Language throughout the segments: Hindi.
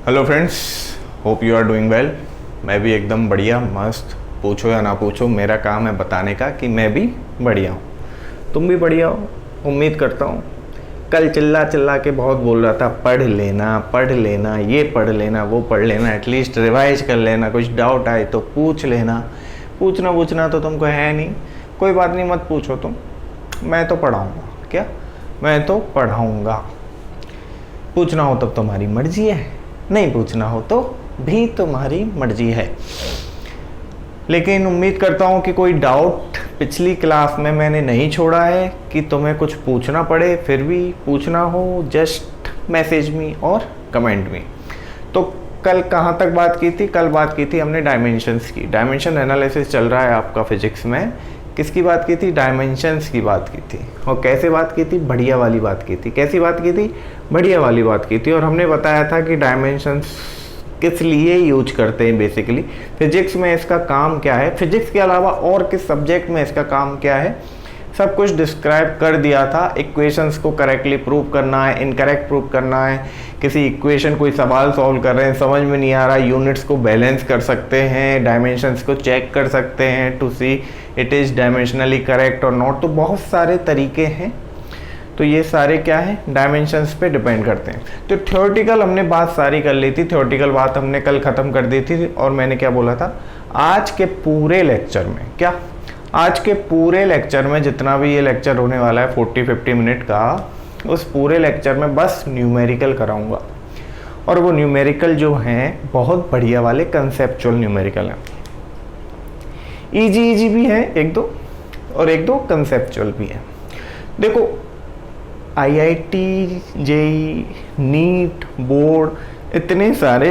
Hello friends, hope you are doing well. मैं भी एकदम बढ़िया मस्त। पूछो या ना पूछो, मेरा काम है बताने का कि मैं भी बढ़िया हूँ, तुम भी बढ़िया हो उम्मीद करता हूँ। कल चिल्ला चिल्ला के बहुत बोल रहा था पढ़ लेना, ये पढ़ लेना, वो पढ़ लेना, एटलीस्ट रिवाइज कर लेना, कुछ डाउट आए तो पूछ लेना। पूछना तो तुमको है नहीं, कोई बात नहीं, मत पूछो तुम, मैं तो पढ़ाऊँगा। क्या? मैं तो पढ़ाऊँगा। पूछना हो तब तुम्हारी मर्जी है, नहीं पूछना हो तो भी तुम्हारी मर्जी है। लेकिन उम्मीद करता हूँ कि कोई डाउट पिछली क्लास में मैंने नहीं छोड़ा है कि तुम्हें कुछ पूछना पड़े, फिर भी पूछना हो जस्ट मैसेज मी और कमेंट मी। तो कल कहाँ तक बात की थी? कल बात की थी हमने डायमेंशंस की। डायमेंशन एनालिसिस चल रहा है आपका फिजिक्स में। किसकी बात की थी? डायमेंशंस की बात की थी। और कैसे बात की थी? बढ़िया वाली बात की थी। कैसी बात की थी? बढ़िया वाली बात की थी। और हमने बताया था कि डायमेंशंस किस लिए यूज करते हैं, बेसिकली फिजिक्स में इसका काम क्या है, फिजिक्स के अलावा और किस सब्जेक्ट में इसका काम क्या है, सब कुछ डिस्क्राइब कर दिया था। इक्वेशंस को करेक्टली प्रूव करना है, इनकरेक्ट प्रूव करना है, किसी इक्वेशन कोई सवाल सॉल्व कर रहे हैं, समझ में नहीं आ रहा, यूनिट्स को बैलेंस कर सकते हैं, डायमेंशंस को चेक कर सकते हैं to see it is dimensionally correct और नॉट। तो बहुत सारे तरीके हैं। तो ये सारे क्या है? डायमेंशंस पे डिपेंड करते हैं। तो थ्योरेटिकल हमने बात सारी कर ली थी, थ्योरेटिकल बात हमने कल ख़त्म कर दी थी। और मैंने क्या बोला था? आज के पूरे लेक्चर में, क्या आज के पूरे लेक्चर में जितना भी ये लेक्चर होने वाला है 40-50 मिनट का, उस पूरे लेक्चर में बस न्यूमेरिकल कराऊंगा। और वो न्यूमेरिकल जो हैं बहुत बढ़िया वाले कंसेप्चुअल न्यूमेरिकल हैं। इजी भी है एक दो, और एक दो कंसेप्चुअल भी है। देखो, आईआईटी, जेईई, नीट, बोर्ड, इतने सारे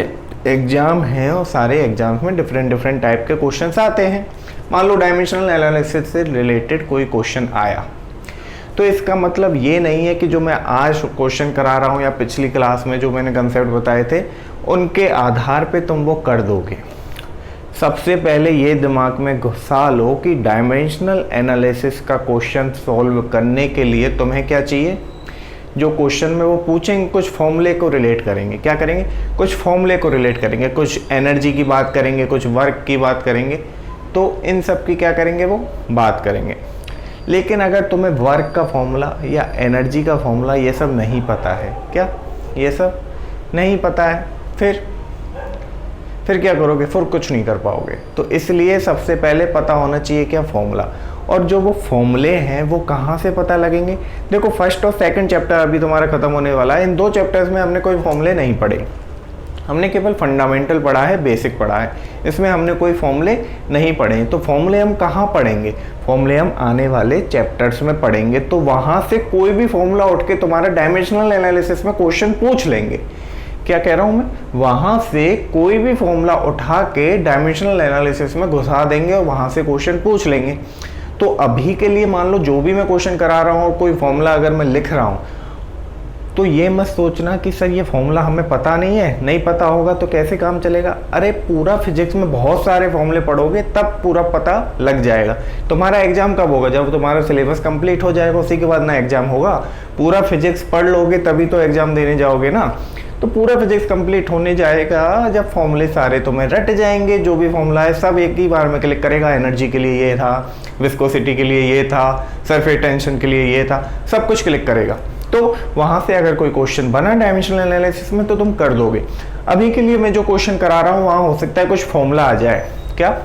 एग्ज़ाम हैं और सारे एग्ज़ाम्स में डिफरेंट टाइप के क्वेश्चंस आते हैं। मान लो डायमेंशनल एनालिसिस से रिलेटेड कोई क्वेश्चन आया, तो इसका मतलब ये नहीं है कि जो मैं आज क्वेश्चन करा रहा हूँ या पिछली क्लास में जो मैंने कंसेप्ट बताए थे उनके आधार पे तुम वो कर दोगे। सबसे पहले ये दिमाग में घुसा लो कि डायमेंशनल एनालिसिस का क्वेश्चन सॉल्व करने के लिए तुम्हें क्या चाहिए? जो क्वेश्चन में वो पूछेंगे कुछ फॉर्मूले को रिलेट करेंगे। क्या करेंगे? कुछ फॉर्मूले को रिलेट करेंगे, कुछ एनर्जी की बात करेंगे, कुछ वर्क की बात करेंगे। तो इन सब की क्या करेंगे? वो बात करेंगे। लेकिन अगर तुम्हें वर्क का फॉर्मूला या एनर्जी का फॉर्मूला ये सब नहीं पता है, क्या ये सब नहीं पता है, फिर क्या करोगे? फिर कुछ नहीं कर पाओगे। तो इसलिए सबसे पहले पता होना चाहिए क्या? फॉर्मूला। और जो वो फॉर्मूले हैं वो कहाँ से पता लगेंगे? देखो, फर्स्ट और सेकंड चैप्टर अभी तुम्हारा खत्म होने वाला है। इन दो चैप्टर्स में हमने कोई फॉर्मूले नहीं पढ़े, हमने केवल फंडामेंटल पढ़ा है, बेसिक पढ़ा है। इसमें हमने कोई फॉर्मूले नहीं पढ़े। तो फॉर्मूले हम कहाँ पढ़ेंगे? फॉर्मूले हम आने वाले चैप्टर्स में पढ़ेंगे। तो वहाँ से कोई भी फॉर्मूला उठ के तुम्हारा डायमेंशनल एनालिसिस में क्वेश्चन पूछ लेंगे। क्या कह रहा हूँ मैं? वहाँ से कोई भी फॉर्मूला उठा के डायमेंशनल एनालिसिस में घुसा देंगे और वहाँ से क्वेश्चन पूछ लेंगे। तो अभी के लिए मान लो जो भी मैं क्वेश्चन करा रहा हूँ और कोई फॉर्मूला अगर मैं लिख रहा हूँ, तो ये मत सोचना कि सर ये फॉर्मूला हमें पता नहीं है। नहीं पता होगा तो कैसे काम चलेगा? अरे पूरा फिजिक्स में बहुत सारे फॉर्मूले पढ़ोगे तब पूरा पता लग जाएगा। तुम्हारा एग्जाम कब होगा? जब तुम्हारा सिलेबस कंप्लीट हो जाएगा, उसी के बाद ना एग्जाम होगा। पूरा फिजिक्स पढ़ लोगे तभी तो एग्जाम देने जाओगे ना। तो पूरा फिजिक्स कंप्लीट होने जाएगा जब फॉर्मूले सारे तुम्हें रट जाएंगे। जो भी फॉर्मूला है सब एक ही बार में क्लिक करेगा। एनर्जी के लिए ये था, विस्कोसिटी के लिए ये था, सरफेस टेंशन के लिए ये था, सब कुछ क्लिक करेगा। तो वहाँ से अगर कोई क्वेश्चन बना डायमेंशनल एनालिसिस में तो तुम कर दोगे। अभी के लिए मैं जो क्वेश्चन करा रहा हूँ वहाँ हो सकता है कुछ फॉर्मूला आ जाए। क्या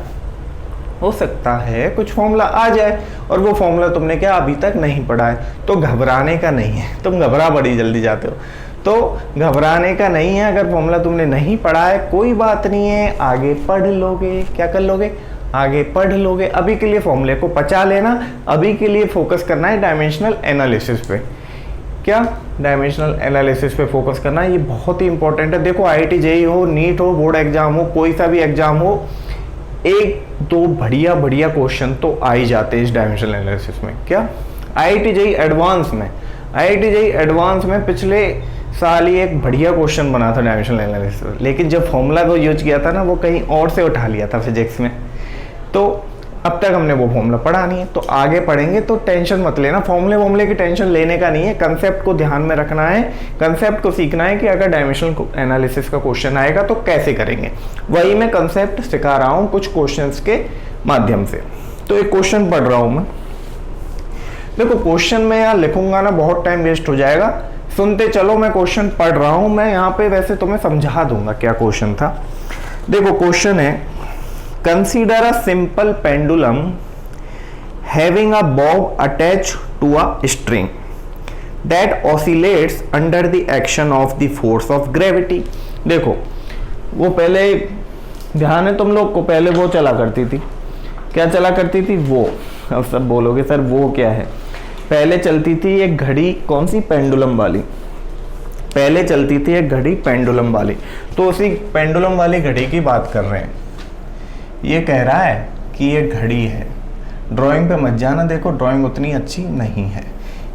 हो सकता है? कुछ फॉर्मूला आ जाए और वो फॉर्मूला तुमने क्या अभी तक नहीं पढ़ा है। तो घबराने का नहीं है, तुम घबरा बड़ी जल्दी जाते हो। तो घबराने का नहीं है। अगर फॉर्मूला तुमने नहीं पढ़ा है कोई बात नहीं है, आगे पढ़ लोगे। क्या कर लोगे? आगे पढ़ लोगे। अभी के लिए फॉर्मूले को पचा लेना। अभी के लिए फोकस करना है डायमेंशनल एनालिसिस पे। क्या? डायमेंशनल एनालिसिस पे फोकस करना है, ये बहुत ही इंपॉर्टेंट है। देखो, आईआईटी, जेईई हो, नीट हो, बोर्ड एग्जाम हो, कोई सा भी एग्जाम हो, एक दो बढ़िया क्वेश्चन तो आ ही जाते हैं इस डायमेंशनल एनालिसिस में। क्या? आईआईटी जेईई एडवांस में पिछले साल ही एक बढ़िया क्वेश्चन बना था डायमेंशनल एनालिसिस, लेकिन जब फॉर्मूला को यूज किया था ना वो कहीं और से उठा लिया था फिजिक्स में। तो अब तक हमने वो फॉर्मूला पढ़ा नहीं है, तो आगे पढ़ेंगे तो टेंशन मत लेना, फॉर्मूले की टेंशन लेने का नहीं है, कंसेप्ट को ध्यान में रखना है, कंसेप्ट को सीखना है कि अगर डायमेंशनल एनालिसिस का क्वेश्चन आएगा तो कैसे करेंगे। वही मैं कंसेप्ट सिखा रहा हूँ कुछ क्वेश्चंस के माध्यम से। तो एक क्वेश्चन पढ़ रहा हूँ मैं, देखो क्वेश्चन में यहाँ लिखूंगा ना बहुत टाइम वेस्ट हो जाएगा, सुनते चलो, मैं क्वेश्चन पढ़ रहा हूँ, मैं यहाँ पे वैसे तुम्हें समझा दूंगा क्या क्वेश्चन था। देखो क्वेश्चन है, consider a simple pendulum having a bob attach to a string that oscillates under the action of the force of gravity. देखो वो पहले ध्यान है तुम लोग को, पहले वो चला करती थी, क्या चला करती थी वो, अब सब बोलोगे सर वो क्या है। पहले चलती थी एक घड़ी, कौन सी, पेंडुलम वाली, पहले चलती थी एक घड़ी पेंडुलम वाली, तो उसी पेंडुलम वाली घड़ी की बात कर रहे हैं। ये कह रहा है कि ये घड़ी है, ड्राइंग पे मत जाना, देखो ड्राइंग उतनी अच्छी नहीं है,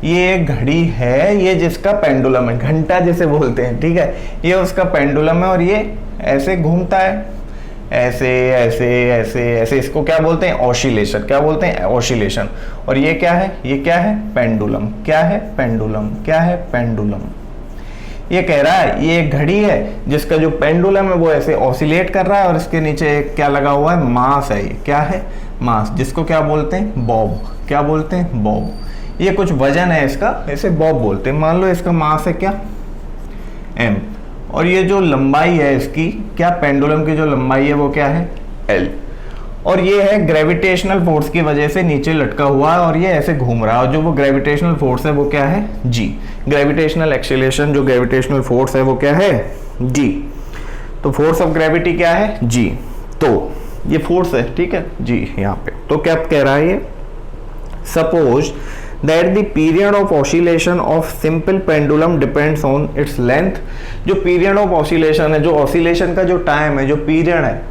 ये एक घड़ी है, ये जिसका पेंडुलम है, घंटा जिसे बोलते हैं, ठीक है, ये उसका पेंडुलम है और ये ऐसे घूमता है, ऐसे ऐसे ऐसे ऐसे, इसको क्या बोलते हैं, ऑसिलेशन, क्या बोलते हैं, ऑसिलेशन। और ये क्या है, ये क्या है, पेंडुलम, क्या है, पेंडुलम, क्या है, पेंडुलम। ये कह रहा है ये एक घड़ी है जिसका जो पेंडुलम है वो ऐसे ऑसिलेट कर रहा है और इसके नीचे क्या लगा हुआ है, मास है, ये क्या है, मास, जिसको क्या बोलते हैं, बॉब, क्या बोलते हैं, बॉब। ये कुछ वजन है इसका, ऐसे बॉब बोलते हैं। मान लो इसका मास है क्या, m, और ये जो लंबाई है इसकी, क्या, पेंडुलम की जो लंबाई है वो क्या है, l, और ये है ग्रेविटेशनल फोर्स की वजह से नीचे लटका हुआ है और ये ऐसे घूम रहा है, और जो वो ग्रेविटेशनल फोर्स है वो क्या है, g, ग्रेविटेशनल एक्सीलरेशन, जो ग्रेविटेशनल फोर्स है वो क्या है, g, तो फोर्स ऑफ ग्रेविटी क्या है, g, तो ये फोर्स है, ठीक है, g यहाँ पे। तो क्या कह रहा है ये, suppose that the period of oscillation of simple pendulum depends on its length। जो period of oscillation है, जो oscillation का जो टाइम है, जो पीरियड है,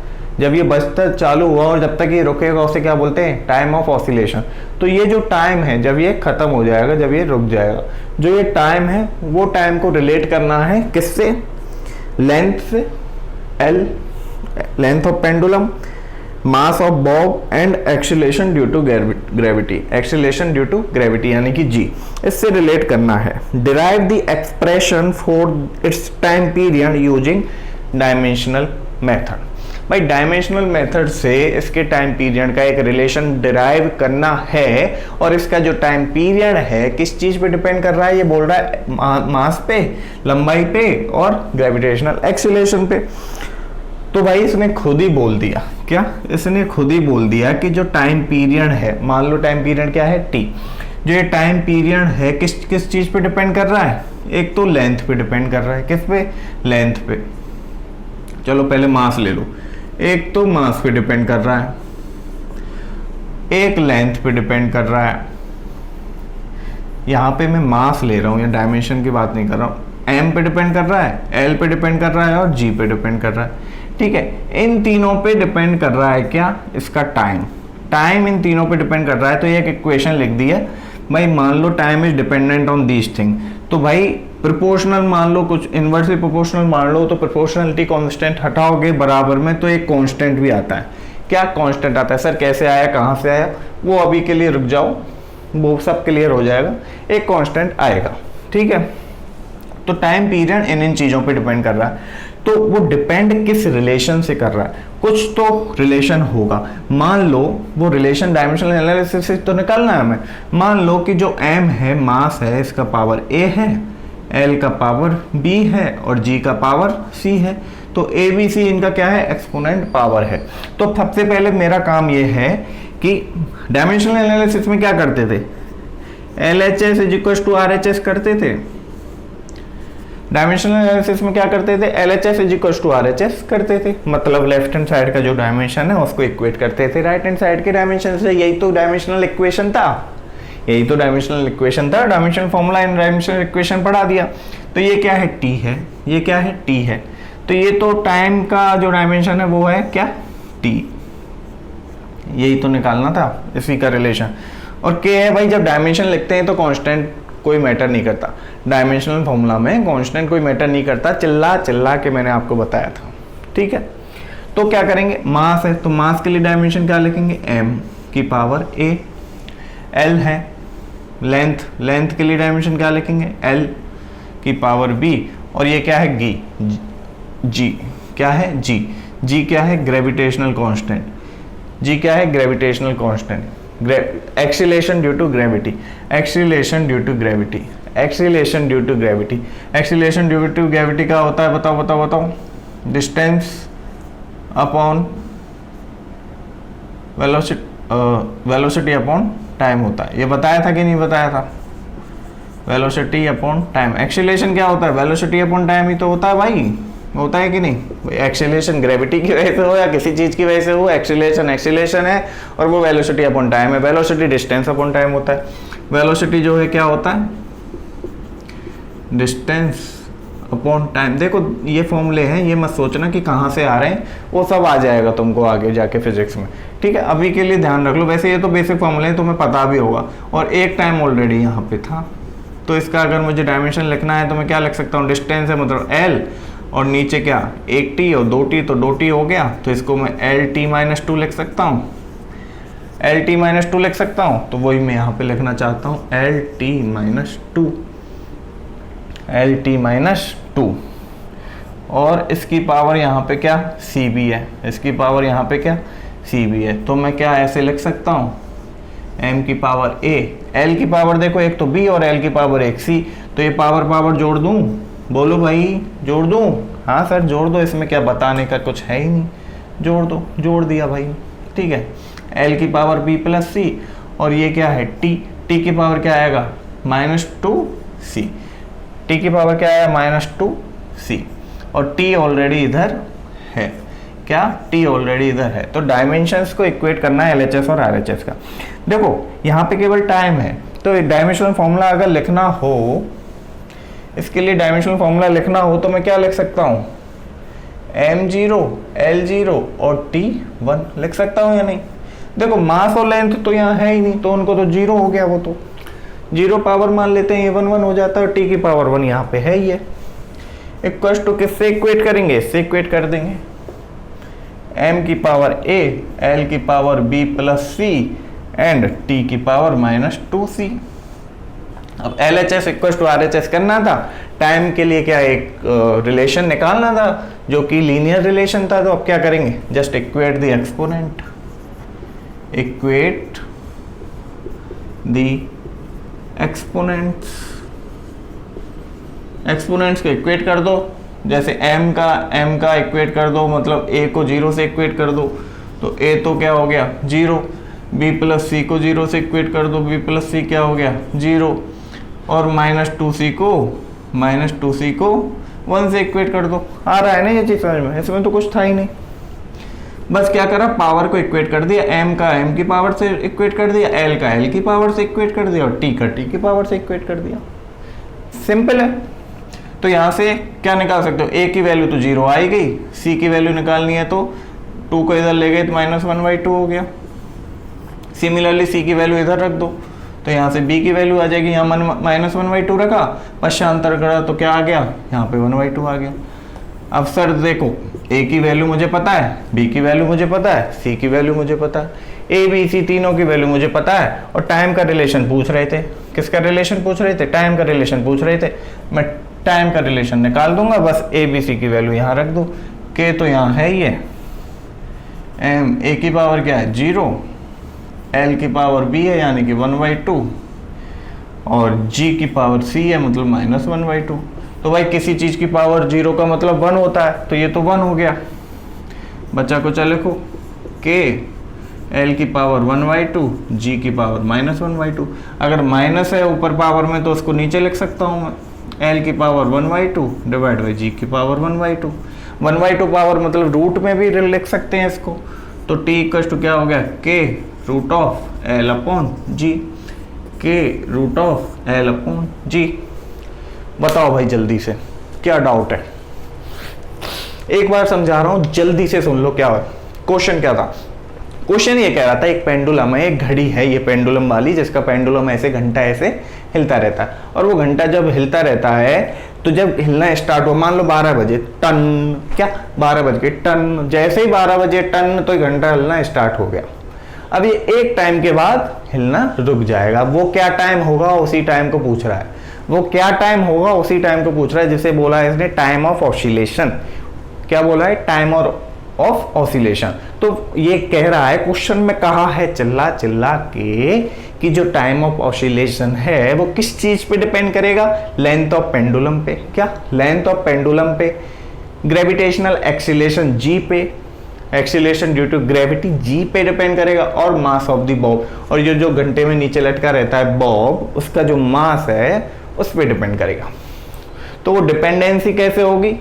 जब ये बजता चालू हुआ और जब तक ये रुकेगा उसे क्या बोलते हैं, टाइम ऑफ ऑसिलेशन। तो ये जो टाइम है जब ये खत्म हो जाएगा, जब ये रुक जाएगा, जो ये टाइम है वो टाइम को रिलेट करना है किससे, लेंथ से, L, length of pendulum, mass of Bob and acceleration due to gravity, acceleration due to gravity यानी कि जी, इससे रिलेट करना है। Derive the expression for its time period using dimensional method. भाई डायमेंशनल मेथड से इसके टाइम पीरियड का एक रिलेशन डिराइव करना है, और इसका जो टाइम पीरियड है किस चीज पे डिपेंड कर रहा है, ये बोल रहा है मास पे, लंबाई पे और ग्रेविटेशनल एक्सीलरेशन पे। तो भाई इसने खुद ही बोल दिया, क्या, इसने खुद ही बोल दिया कि जो टाइम पीरियड है, मान लो टाइम पीरियड क्या है, टी, जो ये टाइम पीरियड है किस चीज पे डिपेंड कर रहा है, एक तो लेंथ पे डिपेंड कर रहा है, किस पे, लेंथ पे। चलो पहले मास ले लो, एक तो मास पे डिपेंड कर रहा है, एक लेंथ पे डिपेंड कर रहा है। यहाँ पे मैं मास ले रहा हूँ, या डायमेंशन की बात नहीं कर रहा हूँ, m पे डिपेंड कर रहा है, l पे डिपेंड कर रहा है और g पे डिपेंड कर रहा है, ठीक है। इन तीनों पे डिपेंड कर रहा है क्या, इसका टाइम, टाइम इन तीनों पे डिपेंड कर रहा है। तो ये एक इक्वेशन लिख दी है भाई, मान लो time is dependent on these thing, तो भाई प्रोपोर्शनल मान लो, कुछ इनवर्सली प्रोपोर्शनल मान लो, तो प्रोपोर्शनलिटी कांस्टेंट हटाओगे बराबर में तो एक कांस्टेंट भी आता है। क्या कांस्टेंट आता है, सर कैसे आया, कहाँ से आया, वो अभी के लिए रुक जाओ, वो सब क्लियर हो जाएगा, एक कांस्टेंट आएगा, ठीक है। तो टाइम पीरियड इन चीजों पे डिपेंड कर रहा है। तो वो डिपेंड किस रिलेशन से कर रहा है, कुछ तो रिलेशन होगा। मान लो वो रिलेशन डायमेंशनल एनालिसिस से तो निकालना है हमें। मान लो कि जो m है, मास है, इसका पावर a है, l का पावर b है और g का पावर c है। तो a b c इनका क्या है, एक्सपोनेंट पावर है। तो सबसे पहले मेरा काम ये है कि डायमेंशनल एनालिसिस में क्या करते थे, LHS इक्वल टू RHS करते थे। डायमेंशनल एनालिसिस में क्या करते थे, LHS इक्वल टू RHS करते थे, मतलब लेफ्ट हैंड साइड का जो डायमेंशन है उसको इक्वेट करते थे राइट हैंड साइड के डायमेंशन से। यही तो डायमेंशनल इक्वेशन था, यही तो डायमेंशनल इक्वेशन था। Dimensional formula in dimensional equation पढ़ा दिया। तो ये क्या है, t है, ये क्या है, t है। तो ये तो टाइम का जो डायमेंशन है वो है क्या, t, यही तो निकालना था, इसी का रिलेशन। और k है भाई, जब डायमेंशन लिखते हैं तो कांस्टेंट कोई मैटर नहीं करता, डायमेंशनल फॉर्मूला में कांस्टेंट कोई मैटर नहीं करता, चिल्ला के मैंने आपको बताया था, ठीक है। तो क्या करेंगे, मास है तो मास के लिए डायमेंशन क्या लिखेंगे, m, की पावर a, l है लेंथ के लिए डायमेंशन क्या लिखेंगे, l की पावर b, और ये क्या है g क्या है g क्या है ग्रेविटेशनल कांस्टेंट, g क्या है gravitational constant, acceleration due to gravity, acceleration due to gravity, acceleration due to gravity, acceleration due to gravity का होता है, बताओ, distance upon velocity upon time होता है। ये बताया था कि नहीं बताया था, वेलोसिटी अपॉन टाइम। एक्सीलरेशन क्या होता है, वेलोसिटी अपॉन टाइम ही तो होता है भाई, होता है कि नहीं। एक्सीलरेशन ग्रेविटी की वजह से हो या किसी चीज की वजह से हो, एक्सीलरेशन है, और वो वेलोसिटी अपॉन टाइम है। वेलोसिटी डिस्टेंस अपॉन टाइम होता है। वेलोसिटी जो है क्या होता है, डिस्टेंस अपॉन टाइम। देखो ये फॉर्मूले हैं, ये मत सोचना कि कहाँ से आ रहे हैं, वो सब आ जाएगा तुमको आगे जाके फिजिक्स में, ठीक है। अभी के लिए ध्यान रख लो, वैसे ये तो बेसिक फॉर्मूले हैं, तुम्हें पता भी होगा, और एक टाइम ऑलरेडी यहाँ पे था। तो इसका अगर मुझे डायमेंशन लिखना है तो मैं क्या लिख सकता हूँ, डिस्टेंस है मतलब l, और नीचे क्या एक t और 2t, तो 2t हो गया, तो इसको मैं lt-2 लिख सकता हूँ, lt-2 लिख सकता हूँ। तो वही मैं यहाँ पे लिखना चाहता हूँ lt-2, और इसकी पावर यहाँ पे क्या cb है, इसकी पावर यहाँ पे क्या cb है। तो मैं क्या ऐसे लिख सकता हूँ, m की पावर a, l की पावर देखो एक तो b और l की पावर एक c, तो ये पावर जोड़ दूँ, बोलो भाई जोड़ दूँ, हाँ सर जोड़ दो, इसमें क्या बताने का कुछ है ही नहीं, जोड़ दो, जोड़ दिया भाई, ठीक है। l की पावर b प्लस c, और ये क्या है t की पावर क्या आएगा -2c, t की पावर क्या आया -2c, और t ऑलरेडी इधर है, क्या t ऑलरेडी इधर है। तो डायमेंशंस को इक्वेट करना है LHS और RHS का। देखो यहाँ पे केवल टाइम है, तो एक डायमेंशनल फॉर्मूला अगर लिखना हो, इसके लिए डायमेंशनल फॉर्मूला लिखना हो तो मैं क्या लिख सकता हूँ, m0 l0 और t1 लिख सकता हूँ या नहीं। देखो मास और लेंथ तो यहाँ है ही नहीं, तो उनको तो 0 हो गया, वो तो 0 पावर मान लेते हैं, ये 1 हो जाता है, और t की पावर 1 यहाँ पे है ही है। इक्वल्स टू किससे इक्वेट करेंगे, इससे इक्वेट कर देंगे, m की पावर a, l की power b plus c and t की पावर -2c। अब LHS इक्वल टू RHS करना था, टाइम के लिए क्या एक रिलेशन निकालना था जो कि लीनियर रिलेशन था। तो अब क्या करेंगे, just equate the exponent, equate the exponents को इक्वेट कर दो। जैसे m का इक्वेट कर दो, मतलब a को 0 से इक्वेट कर दो, तो a तो क्या हो गया 0, b प्लस c को 0 से इक्वेट कर दो, b प्लस c क्या हो गया 0, और -2c को 1 से इक्वेट कर दो। आ रहा है ना ये चीज़ समझ में, इसमें तो कुछ था ही नहीं, बस क्या करा, पावर को इक्वेट कर दिया, m का m की पावर से इक्वेट कर दिया, l का l की पावर से इक्वेट कर दिया, और t का t की पावर से इक्वेट कर दिया। सिंपल है। तो यहाँ से क्या निकाल सकते हो, a की वैल्यू तो 0 आई गई, c की वैल्यू निकालनी है तो 2 को इधर ले गए तो -1/2 हो गया। सिमिलरली c की वैल्यू इधर रख दो, तो यहाँ से b की वैल्यू आ जाएगी, यहाँ -1/2 रखा, पश्चांतर करा तो क्या आ गया, यहाँ पे 1/2 आ गया। अब सर देखो a की वैल्यू मुझे पता है, b की वैल्यू मुझे पता है, c की वैल्यू मुझे पता है, a b c तीनों की वैल्यू मुझे पता है, और टाइम का रिलेशन पूछ रहे थे। किसका रिलेशन पूछ रहे थे, टाइम का रिलेशन पूछ रहे थे। मैं टाइम का रिलेशन निकाल दूंगा, बस a b c की वैल्यू यहाँ रख दो, k तो यहाँ है ही है, m a की पावर क्या है 0, l की पावर b है यानी कि 1/2, और g की पावर c है मतलब -1/2। तो भाई किसी चीज की पावर 0 का मतलब 1 होता है, तो ये तो 1 हो गया। बच्चा कुछ लिखो, k l की पावर 1/2, g की पावर -1/2। अगर माइनस है ऊपर पावर में तो उसको नीचे लिख सकता हूँ मैं, l की पावर 1/2 डिवाइड बाई g की पावर 1/2। 1/2 पावर मतलब रूट में भी लिख सकते हैं इसको, तो t इक्वल टू क्या हो गया, k root of l upon g, k root of l upon g। बताओ भाई जल्दी से क्या डाउट है, एक बार समझा रहा हूँ, जल्दी से सुन लो। क्या है क्वेश्चन, क्या था क्वेश्चन, ये कह रहा था एक पेंडुलम है, एक घड़ी है ये पेंडुलम वाली, जिसका पेंडुलम ऐसे घंटा ऐसे हिलता रहता है, और वो घंटा जब हिलता रहता है तो जब हिलना स्टार्ट हो, मान लो 12 बजे टन, क्या 12 बज के टन, जैसे ही 12 बजे टन तो घंटा हिलना स्टार्ट हो गया। अब ये एक टाइम के बाद हिलना रुक जाएगा। वो क्या टाइम होगा उसी टाइम को पूछ रहा है, वो क्या टाइम होगा उसी टाइम को पूछ रहा है, जिसे बोला है इसने टाइम ऑफ ऑसिलेशन। क्या बोला है? Time of oscillation. तो ये कह रहा है, क्वेश्चन में कहा है चिल्ला चिल्ला के कि जो टाइम ऑफ ऑसिलेशन है वो किस चीज पे डिपेंड करेगा? लेंथ ऑफ पेंडुलम पे। क्या? लेंथ ऑफ पेंडुलम पे। ग्रेविटेशनल एक्सीलेशन जी पे, acceleration due to gravity G पे डिपेंड करेगा, और मास ऑफ द बॉब, और ये जो घंटे में नीचे लटका रहता है बॉब, उसका जो मास है उस पे डिपेंड करेगा। तो वो डिपेंडेंसी कैसे होगी?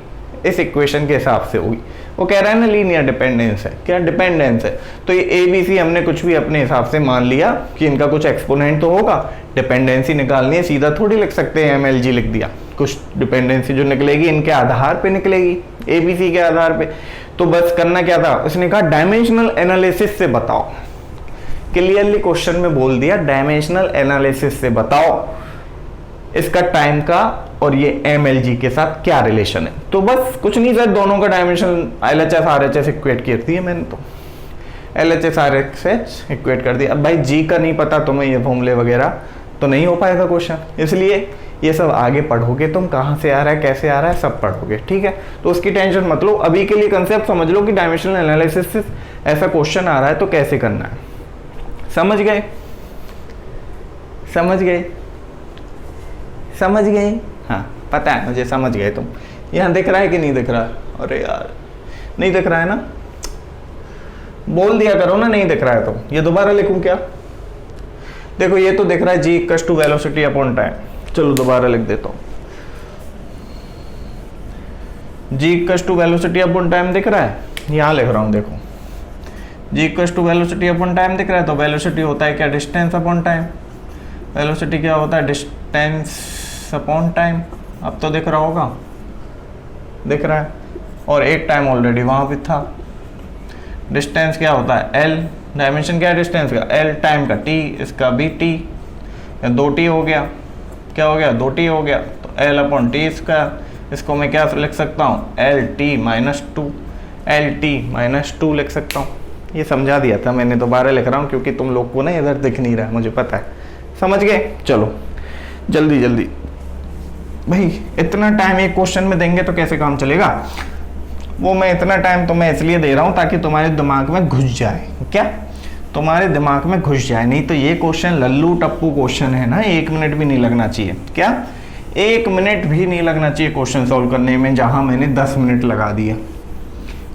इस इक्वेशन के हिसाब से होगी। वो कह रहा है ना लीनियर डिपेंडेंस है। क्या डिपेंडेंस है? तो ये ए बी सी हमने कुछ भी अपने हिसाब से मान लिया कि इनका कुछ एक्सपोनेंट तो होगा, डिपेंडेंसी निकालनी है, सीधा थोड़ी लिख सकते हैं MLG लिख दिया। कुछ डिपेंडेंसी जो निकलेगी इनके आधार पे निकलेगी, ABC के आधार पे। तो बस करना क्या था, उसने कहा डायमेंशनल एनालिसिस से बताओ। क्लियरली क्वेश्चन में बोल दिया डायमेंशनल एनालिसिस से बताओ इसका टाइम का और ये MLG के साथ क्या रिलेशन है। तो बस कुछ नहीं सर, दोनों का डायमेंशन LHS RHS इक्वेट कर दिया मैंने, तो LHS RHS इक्वेट कर दिया। अब भाई जी का नहीं पता तुम्हें, ये फॉर्मूले वगैरह तो नहीं हो पाएगा क्वेश्चन, इसलिए ये सब आगे पढ़ोगे तुम, कहाँ से आ रहा है कैसे आ रहा है सब पढ़ोगे, ठीक है। तो उसकी टेंशन मत लो, अभी के लिए कंसेप्ट समझ लो कि डायमेंशनल एनालिसिस से ऐसा क्वेश्चन आ रहा है तो कैसे करना है। समझ गए? समझ गए? समझ गए? हाँ पता है मुझे, समझ गए तुम। यहाँ दिख रहा है कि नहीं दिख रहा? अरे यार नहीं दिख रहा है ना, बोल दिया करो ना नहीं दिख रहा है तो। ये दोबारा लिखूं क्या? देखो ये तो दिख रहा है G equals to velocity upon time. चलो दोबारा लिख देता हूँ, G equals to velocity upon time दिख रहा है, यहाँ लिख रहा हूँ देखो, G equals to velocity upon time दिख रहा है। तो वेलोसिटी होता है क्या? Distance upon time. वेलोसिटी क्या होता है? Distance upon time. अब तो दिख रहा होगा, दिख रहा है, और एक टाइम ऑलरेडी वहाँ पे था। डिस्टेंस क्या होता है? एल। डायमेंशन क्या है डिस्टेंस का? एल। टाइम का टी, इसका भी टी, 2t हो गया। क्या हो गया? 2t हो गया। तो एल अपॉन टी स्क्वायर, इसको मैं क्या लिख सकता हूँ? L T minus two, L T minus to लिख सकता हूँ। ये समझा दिया था मैंने, दोबारा लिख रहा हूँ क्योंकि तुम लोग को ना इधर दिख नहीं रहा है, मुझे पता है। समझ गए? चलो जल्दी जल्दी भाई, इतना टाइम एक क्वेश्चन में देंगे तो कैसे काम चलेगा? वो मैं इतना टाइम तो मैं इसलिए दे रहा हूँ ताकि तुम्हारे दिमाग में घुस जाए। क्या? तुम्हारे दिमाग में घुस जाए, नहीं तो ये क्वेश्चन लल्लू टप्पू क्वेश्चन है ना, 1 मिनट भी नहीं लगना चाहिए। क्या? 1 मिनट भी नहीं लगना चाहिए क्वेश्चन सॉल्व करने में, जहाँ मैंने 10 मिनट लगा दिए।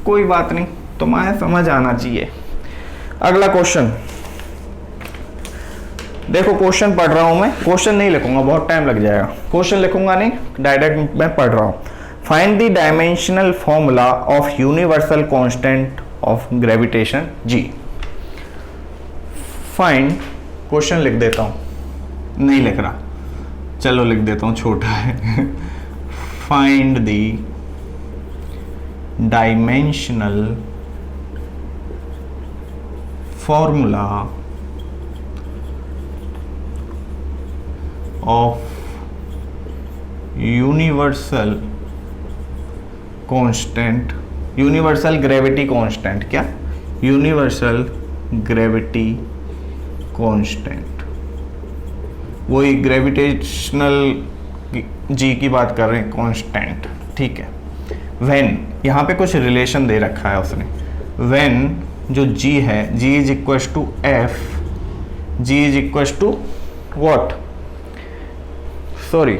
कोई बात नहीं, तुम्हारे समझ आना चाहिए। अगला क्वेश्चन देखो, क्वेश्चन पढ़ रहा हूं मैं, क्वेश्चन नहीं लिखूंगा, बहुत टाइम लग जाएगा। क्वेश्चन लिखूंगा नहीं, डायरेक्ट मैं पढ़ रहा हूं। Find the dimensional formula of universal constant of gravitation G. Find, question लिख देता हूं, नहीं लिख रहा, चलो लिख देता हूं, छोटा है। Find the dimensional formula of universal constant, universal gravity constant। क्या? universal gravity constant, वही ग्रेविटेशनल जी की बात कर रहे हैं, कांस्टेंट, ठीक है। when, यहाँ पे कुछ रिलेशन दे रखा है उसने। when जो g है, g is equals to f, g is equals to what? Sorry,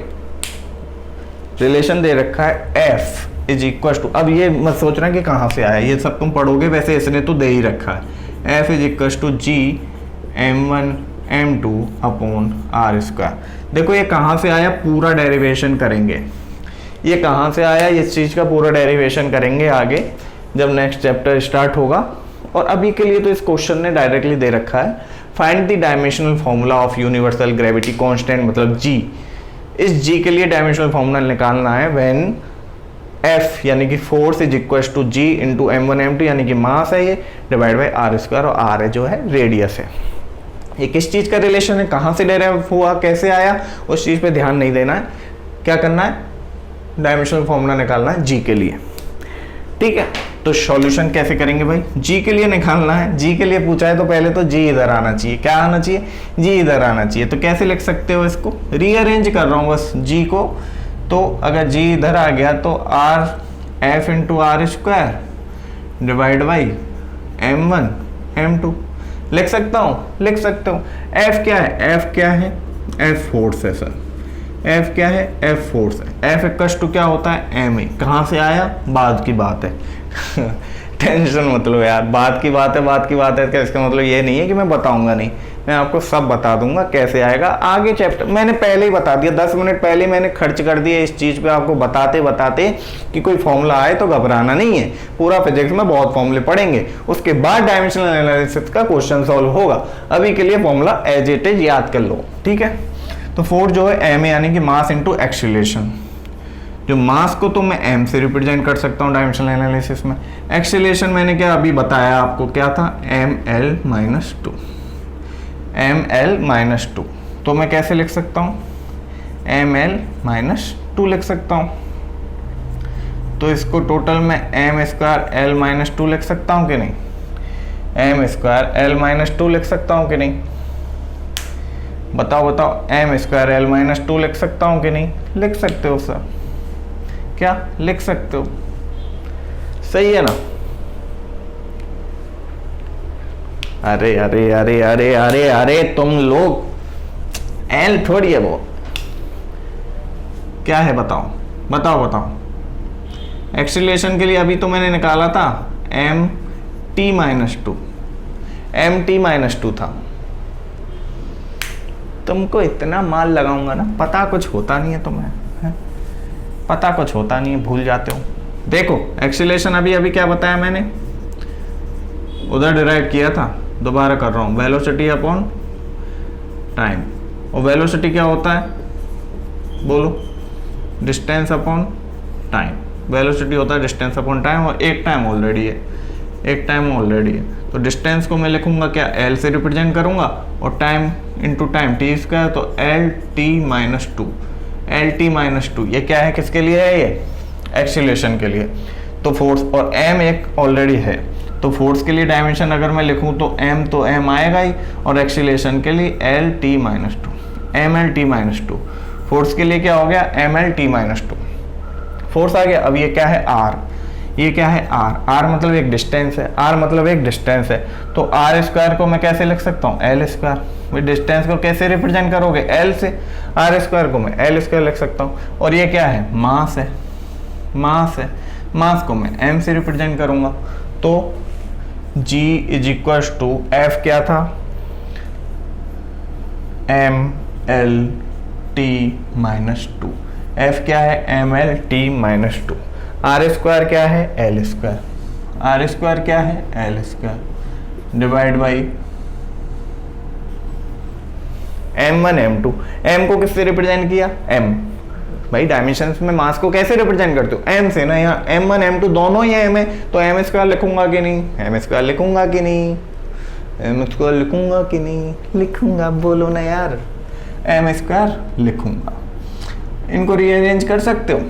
relation दे रखा है f इज इक्वल टू, अब ये मत सोचना कि कहाँ से आया, ये सब तुम पढ़ोगे, वैसे इसने तो दे ही रखा है। f is equal to G m1 m2 upon r square. देखो ये कहाँ से आया, पूरा डेरिवेशन करेंगे। ये कहाँ से आया, इस चीज़ का पूरा डेरिवेशन करेंगे आगे जब नेक्स्ट चैप्टर स्टार्ट होगा। और अभी के लिए तो इस क्वेश्चन ने डायरेक्टली दे रखा है, find the dimensional formula of universal gravity constant, मतलब जी। इस जी के लिए डायमेंशनल फॉर्मूला निकालना है व्हेन एफ यानी कि force is equal to G into m1 m2 यानी कि मास है ये, डिवाइड बाई आर स्क्वायर, और आर है जो है रेडियस है। ये किस चीज़ का रिलेशन है, कहाँ से डेराइव हुआ, कैसे आया, उस चीज़ पे ध्यान नहीं देना है। क्या करना है? डायमेंशनल फॉर्मूला निकालना है जी के लिए, ठीक है। तो सॉल्यूशन कैसे करेंगे भाई, जी के लिए निकालना है, जी के लिए पूछा है तो पहले तो जी इधर आना चाहिए, क्या आना चाहिए, जी इधर आना चाहिए। तो कैसे लिख सकते हो इसको, रीअरेंज कर रहा हूँ बस जी को। तो अगर जी इधर आ गया तो r F into r square divide by m1 m2 लिख सकता हूँ, लिख सकते हो। f क्या है, f क्या है, f फोर्स है सर, f क्या है, f फोर्स है। f इक्वल टू क्या होता है, ma। कहाँ से आया, बाद की बात है टेंशन मत लो यार, बात की बात है, बात की बात है, इसका मतलब ये नहीं है कि मैं बताऊंगा नहीं, मैं आपको सब बता दूंगा कैसे आएगा। आगे चैप्टर मैंने पहले ही बता दिया, 10 मिनट पहले मैंने खर्च कर दिए इस चीज़ पे आपको बताते बताते कि कोई फॉर्मूला आए तो घबराना नहीं है। पूरा फिजिक्स में बहुत फॉर्मूले पढ़ेंगे, उसके बाद डायमेंशनल एनालिसिस का क्वेश्चन सॉल्व होगा। अभी के लिए फॉर्मूला एज इट इज याद कर लो, ठीक है। तो फोर्स जो है एम यानी कि मास इंटू एक्सीलरेशन। जो मास को तो मैं m से रिप्रेजेंट कर सकता हूँ डायमेंशनल एनालिसिस में। एक्सीलरेशन मैंने क्या अभी बताया आपको, क्या था, ml minus two, ml minus two. तो मैं कैसे लिख सकता हूँ, ml माइनस टू लिख सकता हूँ। तो इसको टोटल में m square l minus two लिख सकता हूँ कि नहीं, m square l minus two लिख सकता हूँ कि नहीं, बताओ बताओ, m square l minus two लिख सकता हूँ कि नहीं, लिख सकते हो सर, क्या लिख सकते हो, सही है ना। अरे अरे अरे अरे अरे अरे तुम लोग एल थोड़ी है वो, क्या है बताओ बताओ बताओ। एक्सीलरेशन के लिए अभी तो मैंने निकाला था M T minus two, M T minus two था। तुमको इतना माल लगाऊंगा ना, पता कुछ होता नहीं है तुम्हें, पता कुछ होता नहीं है, भूल जाते हो। देखो एक्सीलरेशन अभी अभी क्या बताया मैंने, उधर डिराइव किया था, दोबारा कर रहा हूँ, वेलोसिटी अपॉन टाइम। और वेलोसिटी क्या होता है, बोलो, डिस्टेंस अपॉन टाइम। वेलोसिटी होता है डिस्टेंस अपॉन टाइम, और एक टाइम ऑलरेडी है, एक टाइम ऑलरेडी है। तो डिस्टेंस को मैं लिखूंगा क्या, एल से रिप्रेजेंट करूंगा, और time into time T square, तो L T minus two, L T minus two. ये क्या है, किसके लिए है, ये एक्सीलरेशन के लिए। तो फोर्स और m एक ऑलरेडी है, तो फोर्स के लिए डायमेंशन अगर मैं लिखूं तो m आएगा ही, और एक्सीलरेशन के लिए L T minus two, M L T minus two. Force के लिए क्या हो गया, M L T minus two, force आ गया। अब ये क्या है, r, ये क्या है, r मतलब एक डिस्टेंस है, r मतलब एक डिस्टेंस है। तो r स्क्वायर को मैं कैसे लिख सकता हूँ, एल स्क्वायर। डिस्टेंस को कैसे रिप्रेजेंट करोगे, एल से, r स्क्वायर को मैं एल स्क्वायर लिख सकता हूँ। और ये क्या है, मास है, मास है, मास को मैं m से रिप्रेजेंट करूंगा। तो g is equal to f क्या था, m l t minus two. f क्या है, m l t minus two. R square क्या है, एल स्क्वायर, आर स्क्वायर क्या है, L square divide by m1 m2। m को किससे रिप्रेजेंट किया, m। भाई डायमेंशंस में मास को कैसे रिप्रेजेंट करते हो, m से ना। यहाँ m1 m2 दोनों ही m है, तो m स्क्वायर लिखूंगा कि नहीं, m स्क्वायर लिखूंगा कि नहीं, m स्क्वायर लिखूंगा कि नहीं, लिखूंगा, बोलो ना यार, m स्क्वायर लिखूंगा। इनको रीअरेंज कर सकते हो,